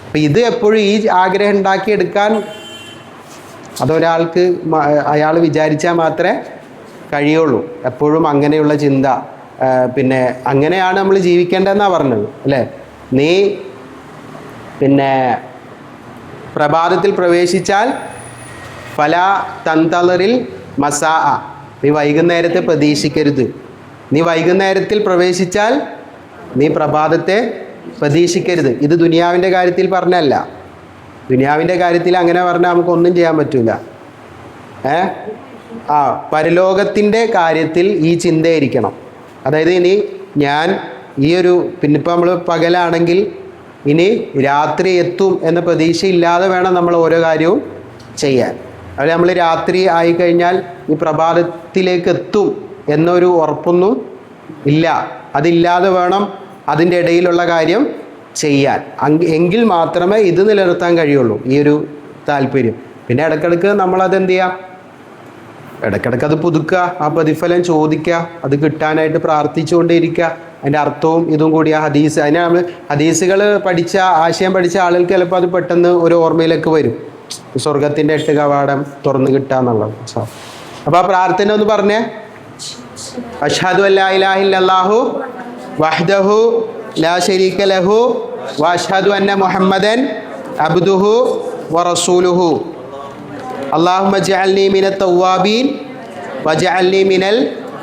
അപ്പം ഇത് എപ്പോഴും ഈ ആഗ്രഹം ഉണ്ടാക്കിയെടുക്കാൻ അതൊരാൾക്ക് അയാൾ വിചാരിച്ചാൽ മാത്രമേ കഴിയുള്ളൂ. എപ്പോഴും അങ്ങനെയുള്ള ചിന്ത, അങ്ങനെയാണ് നമ്മൾ ജീവിക്കേണ്ടതെന്നാണ് പറഞ്ഞത് അല്ലേ. നീ പ്രഭാതത്തിൽ പ്രവേശിച്ചാൽ ഫലാ തന്തളറിൽ മസാ, നീ വൈകുന്നേരത്തെ പ്രതീക്ഷിക്കരുത്. നീ വൈകുന്നേരത്തിൽ പ്രവേശിച്ചാൽ നീ പ്രഭാതത്തെ പ്രതീക്ഷിക്കരുത്. ഇത് ദുനിയാവിൻ്റെ കാര്യത്തിൽ പറഞ്ഞല്ല. ദുനിയാവിൻ്റെ കാര്യത്തിൽ അങ്ങനെ പറഞ്ഞാൽ നമുക്കൊന്നും ചെയ്യാൻ പറ്റില്ല. പരലോകത്തിൻ്റെ കാര്യത്തിൽ ഈ ചിന്തയായിരിക്കണം. അതായത് ഇനി ഞാൻ ഈ ഒരു ഇപ്പം നമ്മൾ പകലാണെങ്കിൽ ഇനി രാത്രി എത്തും എന്ന പ്രതീക്ഷയില്ലാതെ വേണം നമ്മൾ ഓരോ കാര്യവും ചെയ്യാൻ. അതുപോലെ നമ്മൾ രാത്രി ആയിക്കഴിഞ്ഞാൽ ഈ പ്രഭാതത്തിലേക്ക് എത്തും എന്നൊരു ഉറപ്പൊന്നും ഇല്ല. അതില്ലാതെ വേണം അതിൻ്റെ ഇടയിലുള്ള കാര്യം ചെയ്യാൻ. എങ്കിൽ മാത്രമേ ഇത് നിലനിർത്താൻ കഴിയുള്ളൂ, ഈ ഒരു താല്പര്യം. പിന്നെ ഇടയ്ക്കിടയ്ക്ക് നമ്മളതെന്ത് ചെയ്യുക, ഇടയ്ക്കിടയ്ക്ക് അത് പുതുക്കുക, ആ പ്രതിഫലം ചോദിക്കുക, അത് കിട്ടാനായിട്ട് പ്രാർത്ഥിച്ചുകൊണ്ടേയിരിക്കുക. അതിൻ്റെ അർത്ഥവും ഇതും കൂടി ആ ഹദീസ്, അതിനെ നമ്മൾ ഹദീസുകൾ പഠിച്ച ആശയം പഠിച്ച ആളുകൾക്ക് ചിലപ്പോൾ അത് പെട്ടെന്ന് ഒരു ഓർമ്മയിലേക്ക് വരും, സ്വർഗത്തിൻ്റെ 8 കവാടം തുറന്ന് കിട്ടുക എന്നുള്ളത്. അപ്പോൾ ആ പ്രാർത്ഥന ഒന്ന് പറഞ്ഞേ. അഷ്ഹദു അല്ലാ ഇലാഹ ഇല്ലല്ലാഹു വഹ്ദഹു ലാ ശരീക ലഹു വഅഷ്ഹദു അന്ന മുഹമ്മദൻ അബ്ദുഹു വറസൂലുഹു അല്ലാഹുമ്മ ജഅൽനി മിനത് തവ്വാബീൻ വജഅൽനി മിനൽ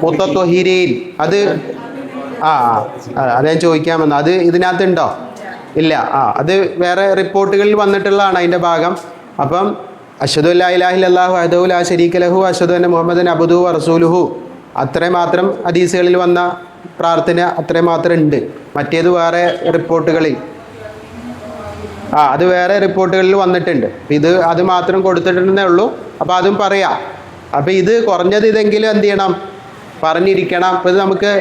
മുത്തത്വഹിരീൻ. അത് അത് ഞാൻ ചോദിക്കാൻ വന്നു, അത് ഇതിനകത്തുണ്ടോ? ഇല്ല. അത് വേറെ റിപ്പോർട്ടുകളിൽ വന്നിട്ടുള്ളതാണ് അതിൻ്റെ ഭാഗം. അപ്പം അഷ്ഹദു അല്ലാ ഇലാഹ ഇല്ലല്ലാഹു വഹ്ദഹു ലാ ശരീക ലഹു വഅഷ്ഹദു അന്ന മുഹമ്മദൻ അബ്ദുഹു വറസൂലുഹു, അത്രയും മാത്രം ഹദീസുകളിൽ വന്ന പ്രാർത്ഥന അത്രയും മാത്രം ഉണ്ട്. മറ്റേത് വേറെ റിപ്പോർട്ടുകളിൽ അത് വേറെ റിപ്പോർട്ടുകളിൽ വന്നിട്ടുണ്ട്. അത് മാത്രം കൊടുത്തിട്ടുണ്ടെന്നേ ഉള്ളൂ. അപ്പോൾ അതും പറയാം. അപ്പോൾ ഇത് കുറഞ്ഞത് ഇതെങ്കിലും എന്ത് ചെയ്യണം, പറഞ്ഞിരിക്കണം. അപ്പോൾ ഇത് നമുക്ക്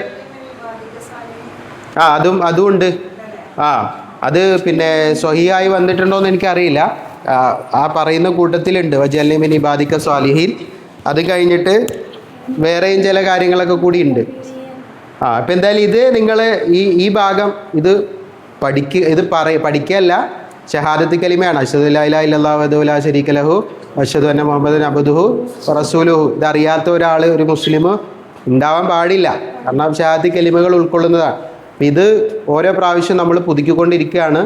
അതും ഉണ്ട്. അത് സ്വഹീഹായി വന്നിട്ടുണ്ടോ എന്ന് എനിക്കറിയില്ല. ആ പറയുന്ന കൂട്ടത്തിലുണ്ട് വജഅൽനി മിൻ ഇബാദിക സ്വാലിഹീൻ. അത് കഴിഞ്ഞിട്ട് വേറെയും ചില കാര്യങ്ങളൊക്കെ കൂടി ഉണ്ട്. അപ്പം എന്തായാലും ഇത് നിങ്ങൾ ഈ ഭാഗം ഇത് പഠിക്കുകയല്ല, ഷഹാദത്ത് കലിമയാണ്. അഷ്ഹദു അല്ലാ ഇലാഹ ഇല്ലല്ലാഹു വഹ്ദഹു ലാ ശരീക ലഹു വഅഷ്ഹദു അന്ന മുഹമ്മദൻ അബ്ദുഹു വറസൂലുഹു. ഇതറിയാത്ത ഒരാൾ, ഒരു മുസ്ലിം ഉണ്ടാവാൻ പാടില്ല. കാരണം ഷഹാദത്ത് കലിമകൾ ഉൾക്കൊള്ളുന്നതാണ്. ഇത് ഓരോ പ്രാവശ്യം നമ്മൾ പുതുക്കിക്കൊണ്ടിരിക്കുകയാണ്.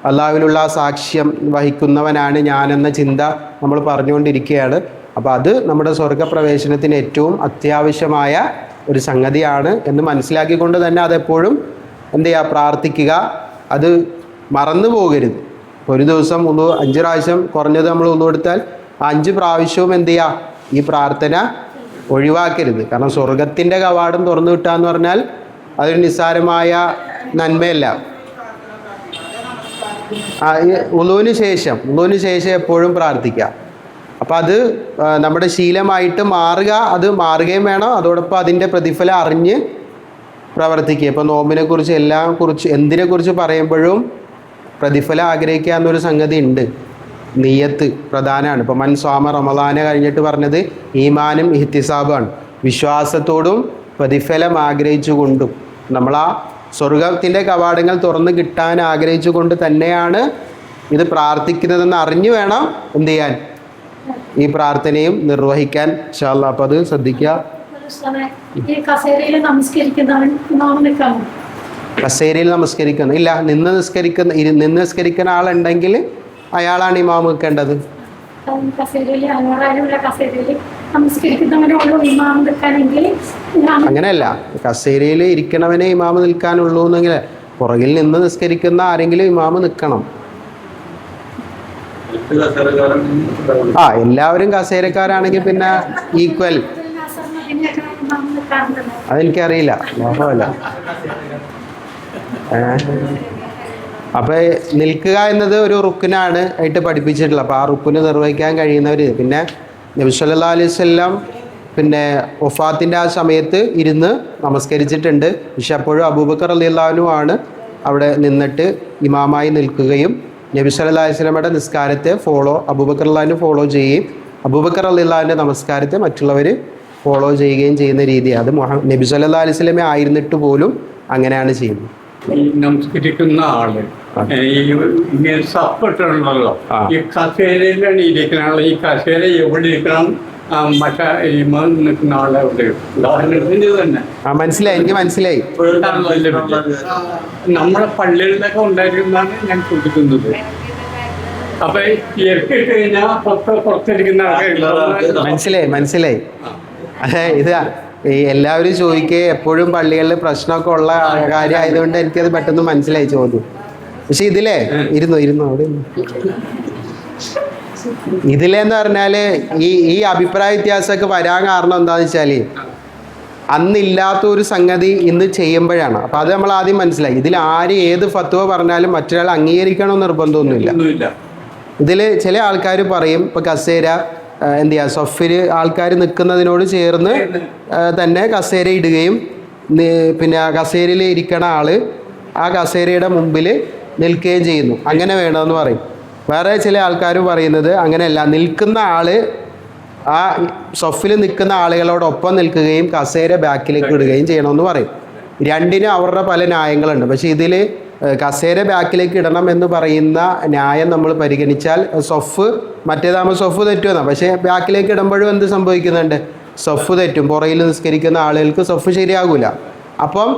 അള്ളാഹുവിലുള്ള സാക്ഷ്യം വഹിക്കുന്നവനാണ് ഞാനെന്ന ചിന്ത നമ്മൾ പറഞ്ഞുകൊണ്ടിരിക്കുകയാണ്. അപ്പോൾ അത് നമ്മുടെ സ്വർഗപ്രവേശനത്തിന് ഏറ്റവും അത്യാവശ്യമായ ഒരു സംഗതിയാണ് എന്ന് മനസ്സിലാക്കിക്കൊണ്ട് തന്നെ അതെപ്പോഴും എന്ത് ചെയ്യുക, പ്രാർത്ഥിക്കുക. അത് മറന്നു പോകരുത്. ഒരു ദിവസം 5 പ്രാവശ്യം കുറഞ്ഞത് നമ്മൾ കൊടുത്താൽ 5 പ്രാവശ്യവും എന്ത് ചെയ്യുക, ഈ പ്രാർത്ഥന ഒഴിവാക്കരുത്. കാരണം സ്വർഗത്തിൻ്റെ കവാടം തുറന്നു കിട്ടുക എന്ന് പറഞ്ഞാൽ അതൊരു നിസ്സാരമായ നന്മയല്ല. ഉളുവിന് ശേഷം എപ്പോഴും പ്രാർത്ഥിക്കുക. അപ്പോൾ അത് നമ്മുടെ ശീലമായിട്ട് മാറുക, അത് മാറുകയും വേണം. അതോടൊപ്പം അതിൻ്റെ പ്രതിഫലം അറിഞ്ഞ് പ്രവർത്തിക്കുക. ഇപ്പോൾ നോമ്പിനെക്കുറിച്ച് എന്തിനെക്കുറിച്ച് പറയുമ്പോഴും പ്രതിഫലം ആഗ്രഹിക്കുക എന്നൊരു സംഗതി ഉണ്ട്. നിയ്യത്ത് പ്രധാനമാണ്. ഇപ്പോൾ മൻ സ്വാമ റമളാന കഴിഞ്ഞിട്ട് പറഞ്ഞത് ഈമാനും ഇഹ്തിസാബാണ്, വിശ്വാസത്തോടും പ്രതിഫലം ആഗ്രഹിച്ചുകൊണ്ടും. നമ്മൾ ആ സ്വർഗത്തിൻ്റെ കവാടങ്ങൾ തുറന്ന് കിട്ടാൻ ആഗ്രഹിച്ചുകൊണ്ട് തന്നെയാണ് ഇത് പ്രാർത്ഥിക്കുന്നതെന്ന് അറിഞ്ഞു വേണം എന്ത് ചെയ്യാൻ, ഈ പ്രാർത്ഥനയും നിർവഹിക്കാൻ. ഇൻഷാ അല്ലാഹ്. അപ്പോൾ അത് ശ്രദ്ധിക്കുക. കസേരയിൽ നമസ്കരിക്കുന്നു ഇല്ല, നിന്ന് നിസ്കരിക്കുന്ന ആളുണ്ടെങ്കിൽ അയാളാണ് ഇമാം വെക്കേണ്ടത്. അങ്ങനെയല്ല, കസേരയിൽ ഇരിക്കണവനെ ഇമാമ് നിൽക്കാനുള്ളൂ എന്നെങ്കിൽ പുറകിൽ നിന്ന് നിസ്കരിക്കുന്ന ആരെങ്കിലും ഇമാമ് നിൽക്കണം. എല്ലാവരും കസേരക്കാരാണെങ്കിൽ പിന്നെ ഈക്വൽ. അതെനിക്കറിയില്ല, മോഹമല്ല. അപ്പോൾ നിൽക്കുക എന്നത് ഒരു റുക്കിനാണ് ആയിട്ട് പഠിപ്പിച്ചിട്ടുള്ളത്. അപ്പോൾ ആ റുക്കിന് നിർവഹിക്കാൻ കഴിയുന്നവർ. പിന്നെ നബി സല്ലല്ലാഹു അലൈഹി വസല്ലം പിന്നെ വഫാത്തിൻ്റെ ആ സമയത്ത് ഇരുന്ന് നമസ്കരിച്ചിട്ടുണ്ട്. പക്ഷെ അപ്പോഴും അബൂബക്കർ റളിയല്ലാഹു അൻഹു ആണ് അവിടെ നിന്നിട്ട് ഇമാമായി നിൽക്കുകയും നബി സല്ലല്ലാഹു അലൈഹി വസല്ലമയുടെ നിസ്കാരത്തെ അബൂബക്കർ റളിയല്ലാഹു അൻഹു ഫോളോ ചെയ്യുകയും അബൂബക്കർ റളിയല്ലാഹു അൻഹുവിൻ്റെ നമസ്കാരത്തെ മറ്റുള്ളവർ ഫോളോ ചെയ്യുകയും ചെയ്യുന്ന രീതിയാണ്. അത് നബി സല്ലല്ലാഹു അലൈഹി വസല്ലമ ആയിരുന്നിട്ട് പോലും അങ്ങനെയാണ് ചെയ്യുന്നത്. നമസ്കരിക്കുന്ന ആള് ഇങ്ങനെ സപ്പോർട്ടുണ്ടല്ലോ, ഈ കസേരയിലാണ് ഇരിക്കുന്ന ഈ കസേര എവിടെ ഇരിക്കണം, മറ്റേ നിൽക്കുന്ന ആളെ എവിടെ. ഉദാഹരണത്തിന് തന്നെ മനസ്സിലായി, എനിക്ക് മനസ്സിലായി. നമ്മളെ പള്ളികളിലൊക്കെ ഉണ്ടായിരിക്കുന്നതാണ് ഞാൻ ചോദിക്കുന്നത്. അപ്പൊ ഇറക്കിട്ട് കഴിഞ്ഞാൽ പുറത്തിരിക്കുന്ന മനസ്സിലായി. അതെ, ഇത് ഈ എല്ലാവരും ചോദിക്കുക എപ്പോഴും പള്ളികളിൽ പ്രശ്നമൊക്കെ ഉള്ള കാര്യമായതുകൊണ്ട് എനിക്കത് പെട്ടെന്ന് മനസ്സിലായി ചോദ്യം. പക്ഷെ ഇരുന്നു അവിടെ ഇതിലെന്ന് പറഞ്ഞാൽ ഈ അഭിപ്രായ വ്യത്യാസമൊക്കെ വരാൻ കാരണം എന്താണെന്ന് വെച്ചാൽ അന്നില്ലാത്ത ഒരു സംഗതി ഇന്ന് ചെയ്യുമ്പോഴാണ്. അപ്പോൾ അത് നമ്മൾ ആദ്യം മനസ്സിലായി. ഇതിൽ ആര് ഏത് ഫത്വ പറഞ്ഞാലും മറ്റൊരാൾ അംഗീകരിക്കണമെന്ന് നിർബന്ധമൊന്നുമില്ല. ഇതിൽ ചില ആൾക്കാർ പറയും ഇപ്പോൾ കസേര എന്ത് ചെയ്യുക, സൊഫിൽ ആൾക്കാർ നിൽക്കുന്നതിനോട് ചേർന്ന് തന്നെ കസേര ഇടുകയും പിന്നെ ആ കസേരയിൽ ഇരിക്കണ ആൾ ആ കസേരയുടെ മുമ്പിൽ നിൽക്കുകയും ചെയ്യുന്നു. അങ്ങനെ വേണമെന്ന് പറയും. വേറെ ചില ആൾക്കാർ പറയുന്നത് അങ്ങനെയല്ല, നിൽക്കുന്ന ആൾ ആ സൊഫിൽ നിൽക്കുന്ന ആളുകളോടൊപ്പം നിൽക്കുകയും കസേര ബാക്കിലേക്ക് ഇടുകയും ചെയ്യണമെന്ന് പറയും. രണ്ടിനും അവരുടെ പല ന്യായങ്ങളുണ്ട്. പക്ഷേ ഇതിൽ കസേര ബാക്കിലേക്ക് ഇടണം എന്ന് പറയുന്ന ന്യായം നമ്മൾ പരിഗണിച്ചാൽ മറ്റേതാകുമ്പോൾ സൊഫ് തെറ്റുമെന്നാണ്. പക്ഷേ ബാക്കിലേക്ക് ഇടുമ്പോഴും എന്ത് സംഭവിക്കുന്നുണ്ട്, സൊഫ് തെറ്റും. പുറകിൽ നിസ്കരിക്കുന്ന ആളുകൾക്ക് സൊഫ് ശരിയാകില്ല. അപ്പം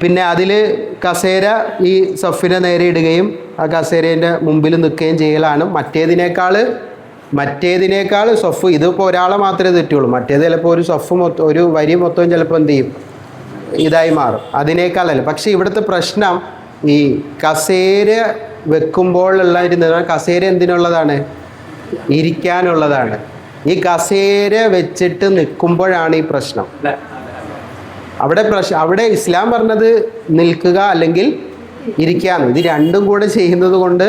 പിന്നെ അതിൽ കസേര ഈ സൊഫിനെ നേരെ ഇടുകയും ആ കസേരേൻ്റെ മുമ്പിൽ നിൽക്കുകയും ചെയ്യലാണ് മറ്റേതിനേക്കാൾ സൊഫ്. ഇതിപ്പോൾ ഒരാളെ മാത്രമേ തെറ്റുള്ളൂ. മറ്റേത് ചിലപ്പോൾ ഒരു സൊഫ് ഒരു വരി മൊത്തം ചിലപ്പോൾ എന്ത് ചെയ്യും, ഇതായി മാറും. അതിനേക്കാളല്ല. പക്ഷേ ഇവിടുത്തെ പ്രശ്നം ഈ കസേര വെക്കുമ്പോഴുള്ള കസേര എന്തിനുള്ളതാണ്, ഇരിക്കാനുള്ളതാണ്. ഈ കസേര വെച്ചിട്ട് നിൽക്കുമ്പോഴാണ് ഈ പ്രശ്നം. അവിടെ ഇസ്ലാം പറഞ്ഞത് നിൽക്കുക അല്ലെങ്കിൽ ഇരിക്കാന്ന്. ഇത് രണ്ടും കൂടെ ചെയ്യുന്നത് കൊണ്ട്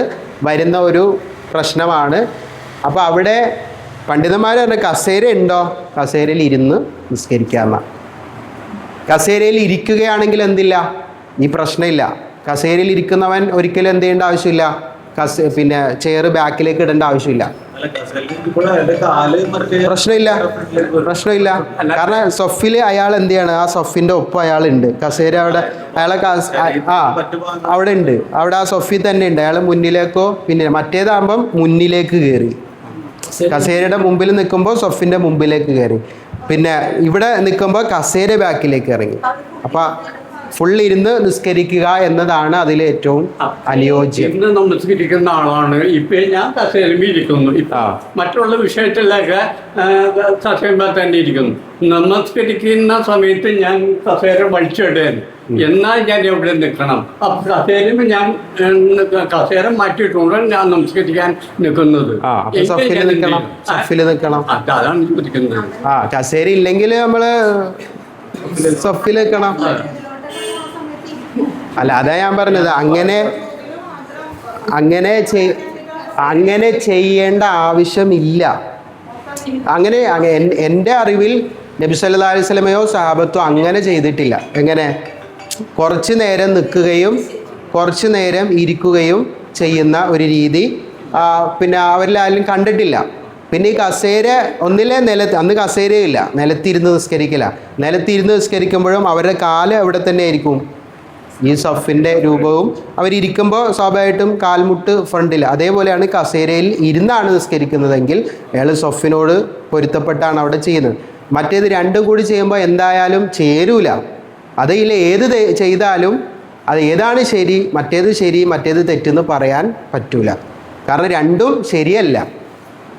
വരുന്ന ഒരു പ്രശ്നമാണ്. അപ്പോൾ അവിടെ പണ്ഡിതന്മാർ പറഞ്ഞ കസേര ഉണ്ടോ, കസേരയിൽ ഇരുന്ന് നിസ്കരിക്കാമെന്നാണ്. കസേരയിൽ ഇരിക്കുകയാണെങ്കിൽ എന്തില്ല, ഈ പ്രശ്നമില്ല. കസേരയിൽ ഇരിക്കുന്നവൻ ഒരിക്കലും എന്ത് ചെയ്യേണ്ട ആവശ്യമില്ല, പിന്നെ ചെയർ ബാക്കിലേക്ക് ഇടേണ്ട ആവശ്യമില്ല. പ്രശ്നമില്ല. കാരണം സൊഫിൽ അയാൾ എന്ത് ചെയ്യാണ്, ആ സൊഫിൻ്റെ ഒപ്പം അയാളുണ്ട്. കസേര അവിടെ ഉണ്ട്. അവിടെ ആ സൊഫിൽ തന്നെ ഉണ്ട്. അയാൾ മുന്നിലേക്കോ പിന്നെ മറ്റേതാകുമ്പം മുന്നിലേക്ക് കയറി, കസേരയുടെ മുമ്പിൽ നിൽക്കുമ്പോൾ സൊഫിൻ്റെ മുമ്പിലേക്ക് കയറി. പിന്നെ ഇവിടെ നിൽക്കുമ്പോൾ കസേര ബാക്കിലേക്ക് ഇറങ്ങി. അപ്പം ഫുൾ ഇരുന്ന് നിസ്കരിക്കുക എന്നതാണ് അതിൽ ഏറ്റവും അനുയോജ്യം. ഇന്ന് നമസ്കരിക്കുന്ന ആളാണ്. ഇപ്പൊ ഞാൻ കസേരയിൽ ഇരിക്കുന്നു. ഇപ്പൊ മറ്റുള്ള വിഷയത്തിലൊക്കെ കസേരയിൽ തന്നെ ഇരിക്കുന്നു. നമസ്കരിക്കുന്ന സമയത്ത് ഞാൻ കസേര വലിച്ചിടുകയാണ്. എന്നാൽ ഞാൻ എവിടെ നിൽക്കണം? അപ്പൊ കസേരയിൽ ഞാൻ കസേര മാറ്റിയിട്ടുണ്ട് ഞാൻ നമസ്കരിക്കാൻ നിൽക്കുന്നത്. അതാണ് ചോദിക്കുന്നത്. കസേര ഇല്ലെങ്കിൽ നമ്മള് സഫിൽ നിൽക്കണം. അല്ല, അതാ ഞാൻ പറഞ്ഞത്. അങ്ങനെ ചെയ്യേണ്ട ആവശ്യമില്ല. അങ്ങനെ എൻ്റെ അറിവിൽ നബി സല്ലല്ലാഹു അലൈഹി വസല്ലമയോ സഹാബത്തോ അങ്ങനെ ചെയ്തിട്ടില്ല. എങ്ങനെ കുറച്ച് നേരം നിൽക്കുകയും കുറച്ച് നേരം ഇരിക്കുകയും ചെയ്യുന്ന ഒരു രീതി പിന്നെ അവരിലാരും കണ്ടിട്ടില്ല. പിന്നെ ഈ കസേര ഒന്നിലെ അന്ന് കസേരയില്ല, നിലത്തിരുന്ന് നിസ്കരിക്കില്ല. നിലത്തിരുന്ന് നിസ്കരിക്കുമ്പോഴും അവരുടെ കാല് എവിടെ തന്നെ ആയിരിക്കും, ഈ സഫിൻ്റെ രൂപവും. അവരിയ്ക്കുമ്പോൾ സ്വാഭാവികമായിട്ടും കാൽമുട്ട് ഫ്രണ്ടിൽ. അതേപോലെയാണ് കസേരയിൽ ഇരുന്നാണ് നിസ്കരിക്കുന്നതെങ്കിൽ അയാൾ സഫിനോട് പൊരുത്തപ്പെട്ടാണ് അവിടെ ചെയ്യുന്നത്. മറ്റേത് രണ്ടും കൂടി ചെയ്യുമ്പോൾ എന്തായാലും ചേരൂല. അതിൽ ഏത് ചെയ്താലും അത് ഏതാണ് ശരി, മറ്റേത് തെറ്റെന്ന് പറയാൻ പറ്റൂല. കാരണം രണ്ടും ശരിയല്ല.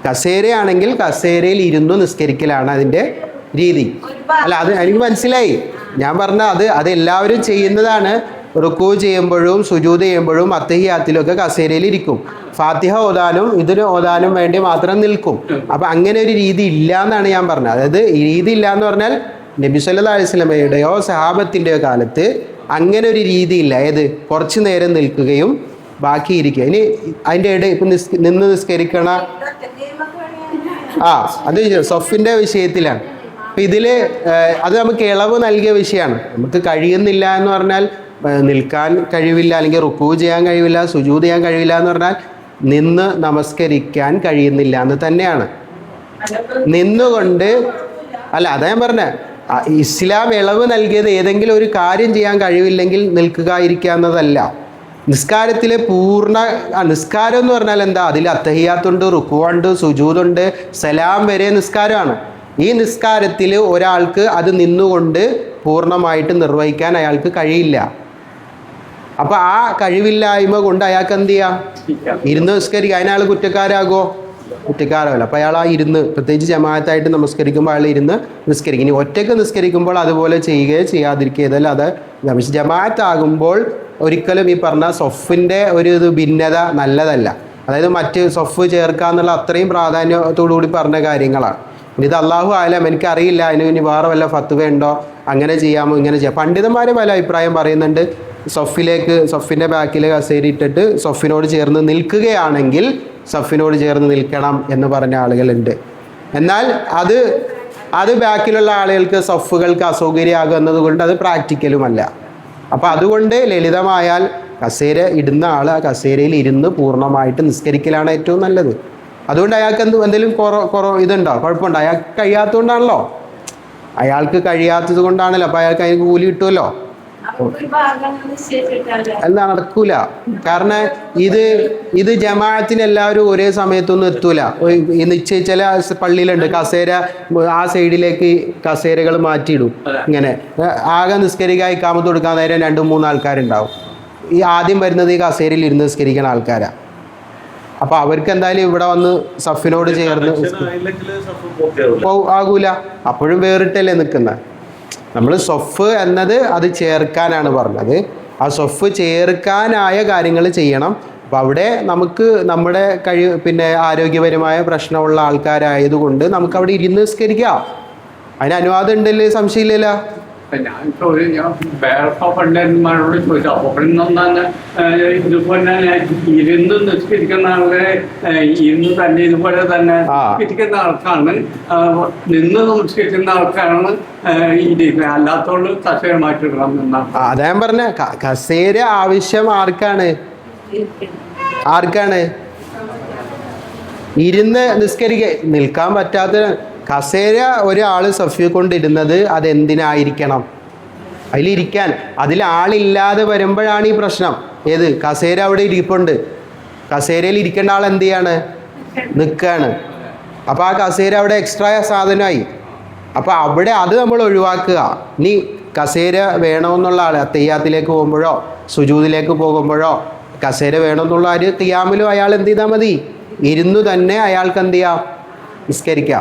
കസേരയാണെങ്കിൽ കസേരയിൽ ഇരുന്നു നിസ്കരിക്കലാണ് അതിൻ്റെ രീതി. അല്ല, അത് എനിക്ക് മനസ്സിലായി. ഞാൻ പറഞ്ഞ അത് എല്ലാവരും ചെയ്യുന്നതാണ്. റുക്കൂ ചെയ്യുമ്പോഴും സുജൂദ് ചെയ്യുമ്പോഴും അത്തഹിയാത്തിലൊക്കെ കസേരയിൽ ഇരിക്കും. ഫാത്തിഹ ഓതാനും ഇതിന് ഓതാനും വേണ്ടി മാത്രം നിൽക്കും. അപ്പം അങ്ങനെ ഒരു രീതി ഇല്ല എന്നാണ് ഞാൻ പറഞ്ഞത്. അതായത് ഈ രീതി ഇല്ല എന്ന് പറഞ്ഞാൽ നബി സല്ലല്ലാഹു അലൈഹി വസല്ലമയുടെയോ സഹാബത്തിൻ്റെയോ കാലത്ത് അങ്ങനെ ഒരു രീതിയില്ല. ഏത് കുറച്ച് നേരം നിൽക്കുകയും ബാക്കി ഇരിക്കുക. ഇനി അതിൻ്റെ ഇടയിൽ ഇപ്പം നിന്ന് നിസ്കരിക്കണ അത് സഫിൻ്റെ വിഷയത്തിലാണ്. അപ്പം ഇതിൽ അത് നമുക്ക് ഇളവ് നൽകിയ വിഷയമാണ്. നമുക്ക് കഴിയുന്നില്ല എന്ന് പറഞ്ഞാൽ നിൽക്കാൻ കഴിവില്ല, അല്ലെങ്കിൽ റുക്കൂ ചെയ്യാൻ കഴിവില്ല, സുജൂദ് ചെയ്യാൻ കഴിവില്ല എന്ന് പറഞ്ഞാൽ നിന്ന് നമസ്കരിക്കാൻ കഴിയുന്നില്ല എന്ന് തന്നെയാണ്. നിന്നുകൊണ്ട് അല്ല, അതാ ഞാൻ പറഞ്ഞത്. ഇസ്ലാം ഇളവ് നൽകിയത് ഏതെങ്കിലും ഒരു കാര്യം ചെയ്യാൻ കഴിവില്ലെങ്കിൽ നിൽക്കുക ഇരിക്കുക എന്നതല്ല. നിസ്കാരത്തിലെ നിസ്കാരം എന്ന് പറഞ്ഞാൽ എന്താ? അതിൽ അത്തഹിയാത്തുണ്ട്, റുക്കുണ്ട്, സുജൂദുണ്ട്, സലാം വരെ നിസ്കാരമാണ്. ഈ നിസ്കാരത്തിൽ ഒരാൾക്ക് അത് നിന്നുകൊണ്ട് പൂർണ്ണമായിട്ട് നിർവഹിക്കാൻ അയാൾക്ക് കഴിയില്ല. അപ്പം ആ കഴിവില്ലായ്മ കൊണ്ട് അയാൾക്ക് എന്ത് ചെയ്യാം? ഇരുന്ന് നിസ്കരിക്കുക. അതിനയാൾ കുറ്റക്കാരാകുമോ? കുറ്റക്കാരമല്ല. അപ്പോൾ അയാൾ ആ ഇരുന്ന്, പ്രത്യേകിച്ച് ജമാഅത്തായിട്ട് നമസ്കരിക്കുമ്പോൾ അയാൾ ഇരുന്ന് നിസ്കരിക്കും. ഇനി ഒറ്റയ്ക്ക് നിസ്കരിക്കുമ്പോൾ അതുപോലെ ചെയ്യുകയോ ചെയ്യാതിരിക്കുകയോ ഇതല്ല. അത് ജമാഅത്താകുമ്പോൾ ഒരിക്കലും ഈ പറഞ്ഞ സൊഫിൻ്റെ ഒരു ഭിന്നത നല്ലതല്ല. അതായത് മറ്റ് സൊഫ് ചേർക്കുക എന്നുള്ള അത്രയും പ്രാധാന്യത്തോടു കൂടി പറഞ്ഞ കാര്യങ്ങളാണ്. ഇത് അള്ളാഹു ആലം, എനിക്കറിയില്ല അതിന് ഇനി വേറെ വല്ല ഫത്വ ഉണ്ടോ, അങ്ങനെ ചെയ്യാമോ ഇങ്ങനെ ചെയ്യാം. പണ്ഡിതന്മാർ പല അഭിപ്രായം പറയുന്നുണ്ട്. സൊഫിൻ്റെ ബാക്കിൽ കസേര ഇട്ടിട്ട് സൊഫിനോട് ചേർന്ന് നിൽക്കുകയാണെങ്കിൽ സഫിനോട് ചേർന്ന് നിൽക്കണം എന്ന് പറഞ്ഞ ആളുകളുണ്ട്. എന്നാൽ അത് ബാക്കിലുള്ള ആളുകൾക്ക് സഫുകൾക്ക് അസൗകര്യമാകുക എന്നതുകൊണ്ട് അത് പ്രാക്ടിക്കലുമല്ല. അപ്പോൾ അതുകൊണ്ട് ലളിതമായാൽ കസേര ഇടുന്ന ആൾ ആ കസേരയിൽ ഇരുന്ന് പൂർണ്ണമായിട്ട് നിസ്കരിക്കലാണ് ഏറ്റവും നല്ലത്. അതുകൊണ്ട് അയാൾക്ക് എന്തെങ്കിലും ഇതുണ്ടോ, കുഴപ്പമുണ്ടോ? അയാൾക്ക് കഴിയാത്തതുകൊണ്ടാണല്ലോ, അയാൾക്ക് കഴിയാത്തത് കൊണ്ടാണല്ലോ. അപ്പോൾ അയാൾക്ക് അതിന് കൂലി കിട്ടുമല്ലോ. അത് നടക്കൂല. കാരണം ഇത് ജമാഅത്തിന് എല്ലാവരും ഒരേ സമയത്തൊന്നും എത്തൂല. ചില പള്ളിയിലുണ്ട് കസേര ആ സൈഡിലേക്ക് കസേരകൾ മാറ്റിയിടും. ഇങ്ങനെ ആകെ നിസ്കരിക്കാൻ ഇക്കാമത്ത് കൊടുക്കാൻ നേരം 2-3 ആൾക്കാരുണ്ടാവും. ഈ ആദ്യം വരുന്നത് ഈ കസേരയിൽ ഇരുന്ന് നിസ്കരിക്കുന്ന ആൾക്കാരാണ്. അപ്പോൾ അവർക്ക് എന്തായാലും ഇവിടെ വന്ന് സഫിനോട് ചേർന്ന് ആകൂല. അപ്പോഴും വേറിട്ടല്ലേ നിൽക്കുന്നത്. നമ്മൾ സൊഫ് എന്നത് അത് ചേർക്കാനാണ് പറഞ്ഞത്. ആ സൊഫ് ചേർക്കാനായ കാര്യങ്ങൾ ചെയ്യണം. അപ്പം അവിടെ നമുക്ക് നമ്മുടെ ആരോഗ്യപരമായ പ്രശ്നമുള്ള ആൾക്കാരായതുകൊണ്ട് നമുക്ക് അവിടെ ഇരുന്ന് നിസ്കരിക്കാം. അതിന് അനുവാദം ഉണ്ടല്ലേ, സംശയമില്ലല്ലോ. ഞാൻ വേറെ പണ്ഡിതന്മാരോട് ചോദിച്ചു. അപ്പോൾ ഇതുപോലെ ഇരുന്ന് നിസ്കരിക്കുന്ന ആളുകളെ ഇരുന്ന് തന്നെ ഇതുപോലെ തന്നെ നിസ്കരിക്കുന്ന ആൾക്കാണ്, നിന്ന് നമസ്കരിക്കുന്ന ആൾക്കാരാണ് അല്ലാത്തോണ്ട് കസേര മാറ്റിയിടണം എന്നാണ്. അതാ ഞാൻ പറഞ്ഞ കസേര ആവശ്യം ആർക്കാണ്? ഇരുന്ന് നിൽക്കാൻ പറ്റാത്ത കസേര ഒരാൾ സഫിയെ കൊണ്ടിരുന്നത് അതെന്തിനായിരിക്കണം? അതിലിരിക്കാൻ. അതിലാളില്ലാതെ വരുമ്പോഴാണ് ഈ പ്രശ്നം. ഏത് കസേര അവിടെ ഇരിപ്പുണ്ട്, കസേരയിൽ ഇരിക്കേണ്ട ആൾ എന്ത് ചെയ്യാണ്? നിൽക്കുകയാണ്. അപ്പോൾ ആ കസേര അവിടെ എക്സ്ട്രാ സാധനമായി. അപ്പോൾ അവിടെ അത് നമ്മൾ ഒഴിവാക്കുക. ഇനി കസേര വേണമെന്നുള്ള ആൾ തെയ്യാത്തിലേക്ക് പോകുമ്പോഴോ സുജൂദിലേക്ക് പോകുമ്പോഴോ കസേര വേണമെന്നുള്ള ആര് ഖിയാമിലും അയാൾ എന്ത് ചെയ്താൽ മതി, ഇരുന്നു തന്നെ അയാൾക്ക് എന്ത് ചെയ്യാം, നിസ്കരിക്കാം.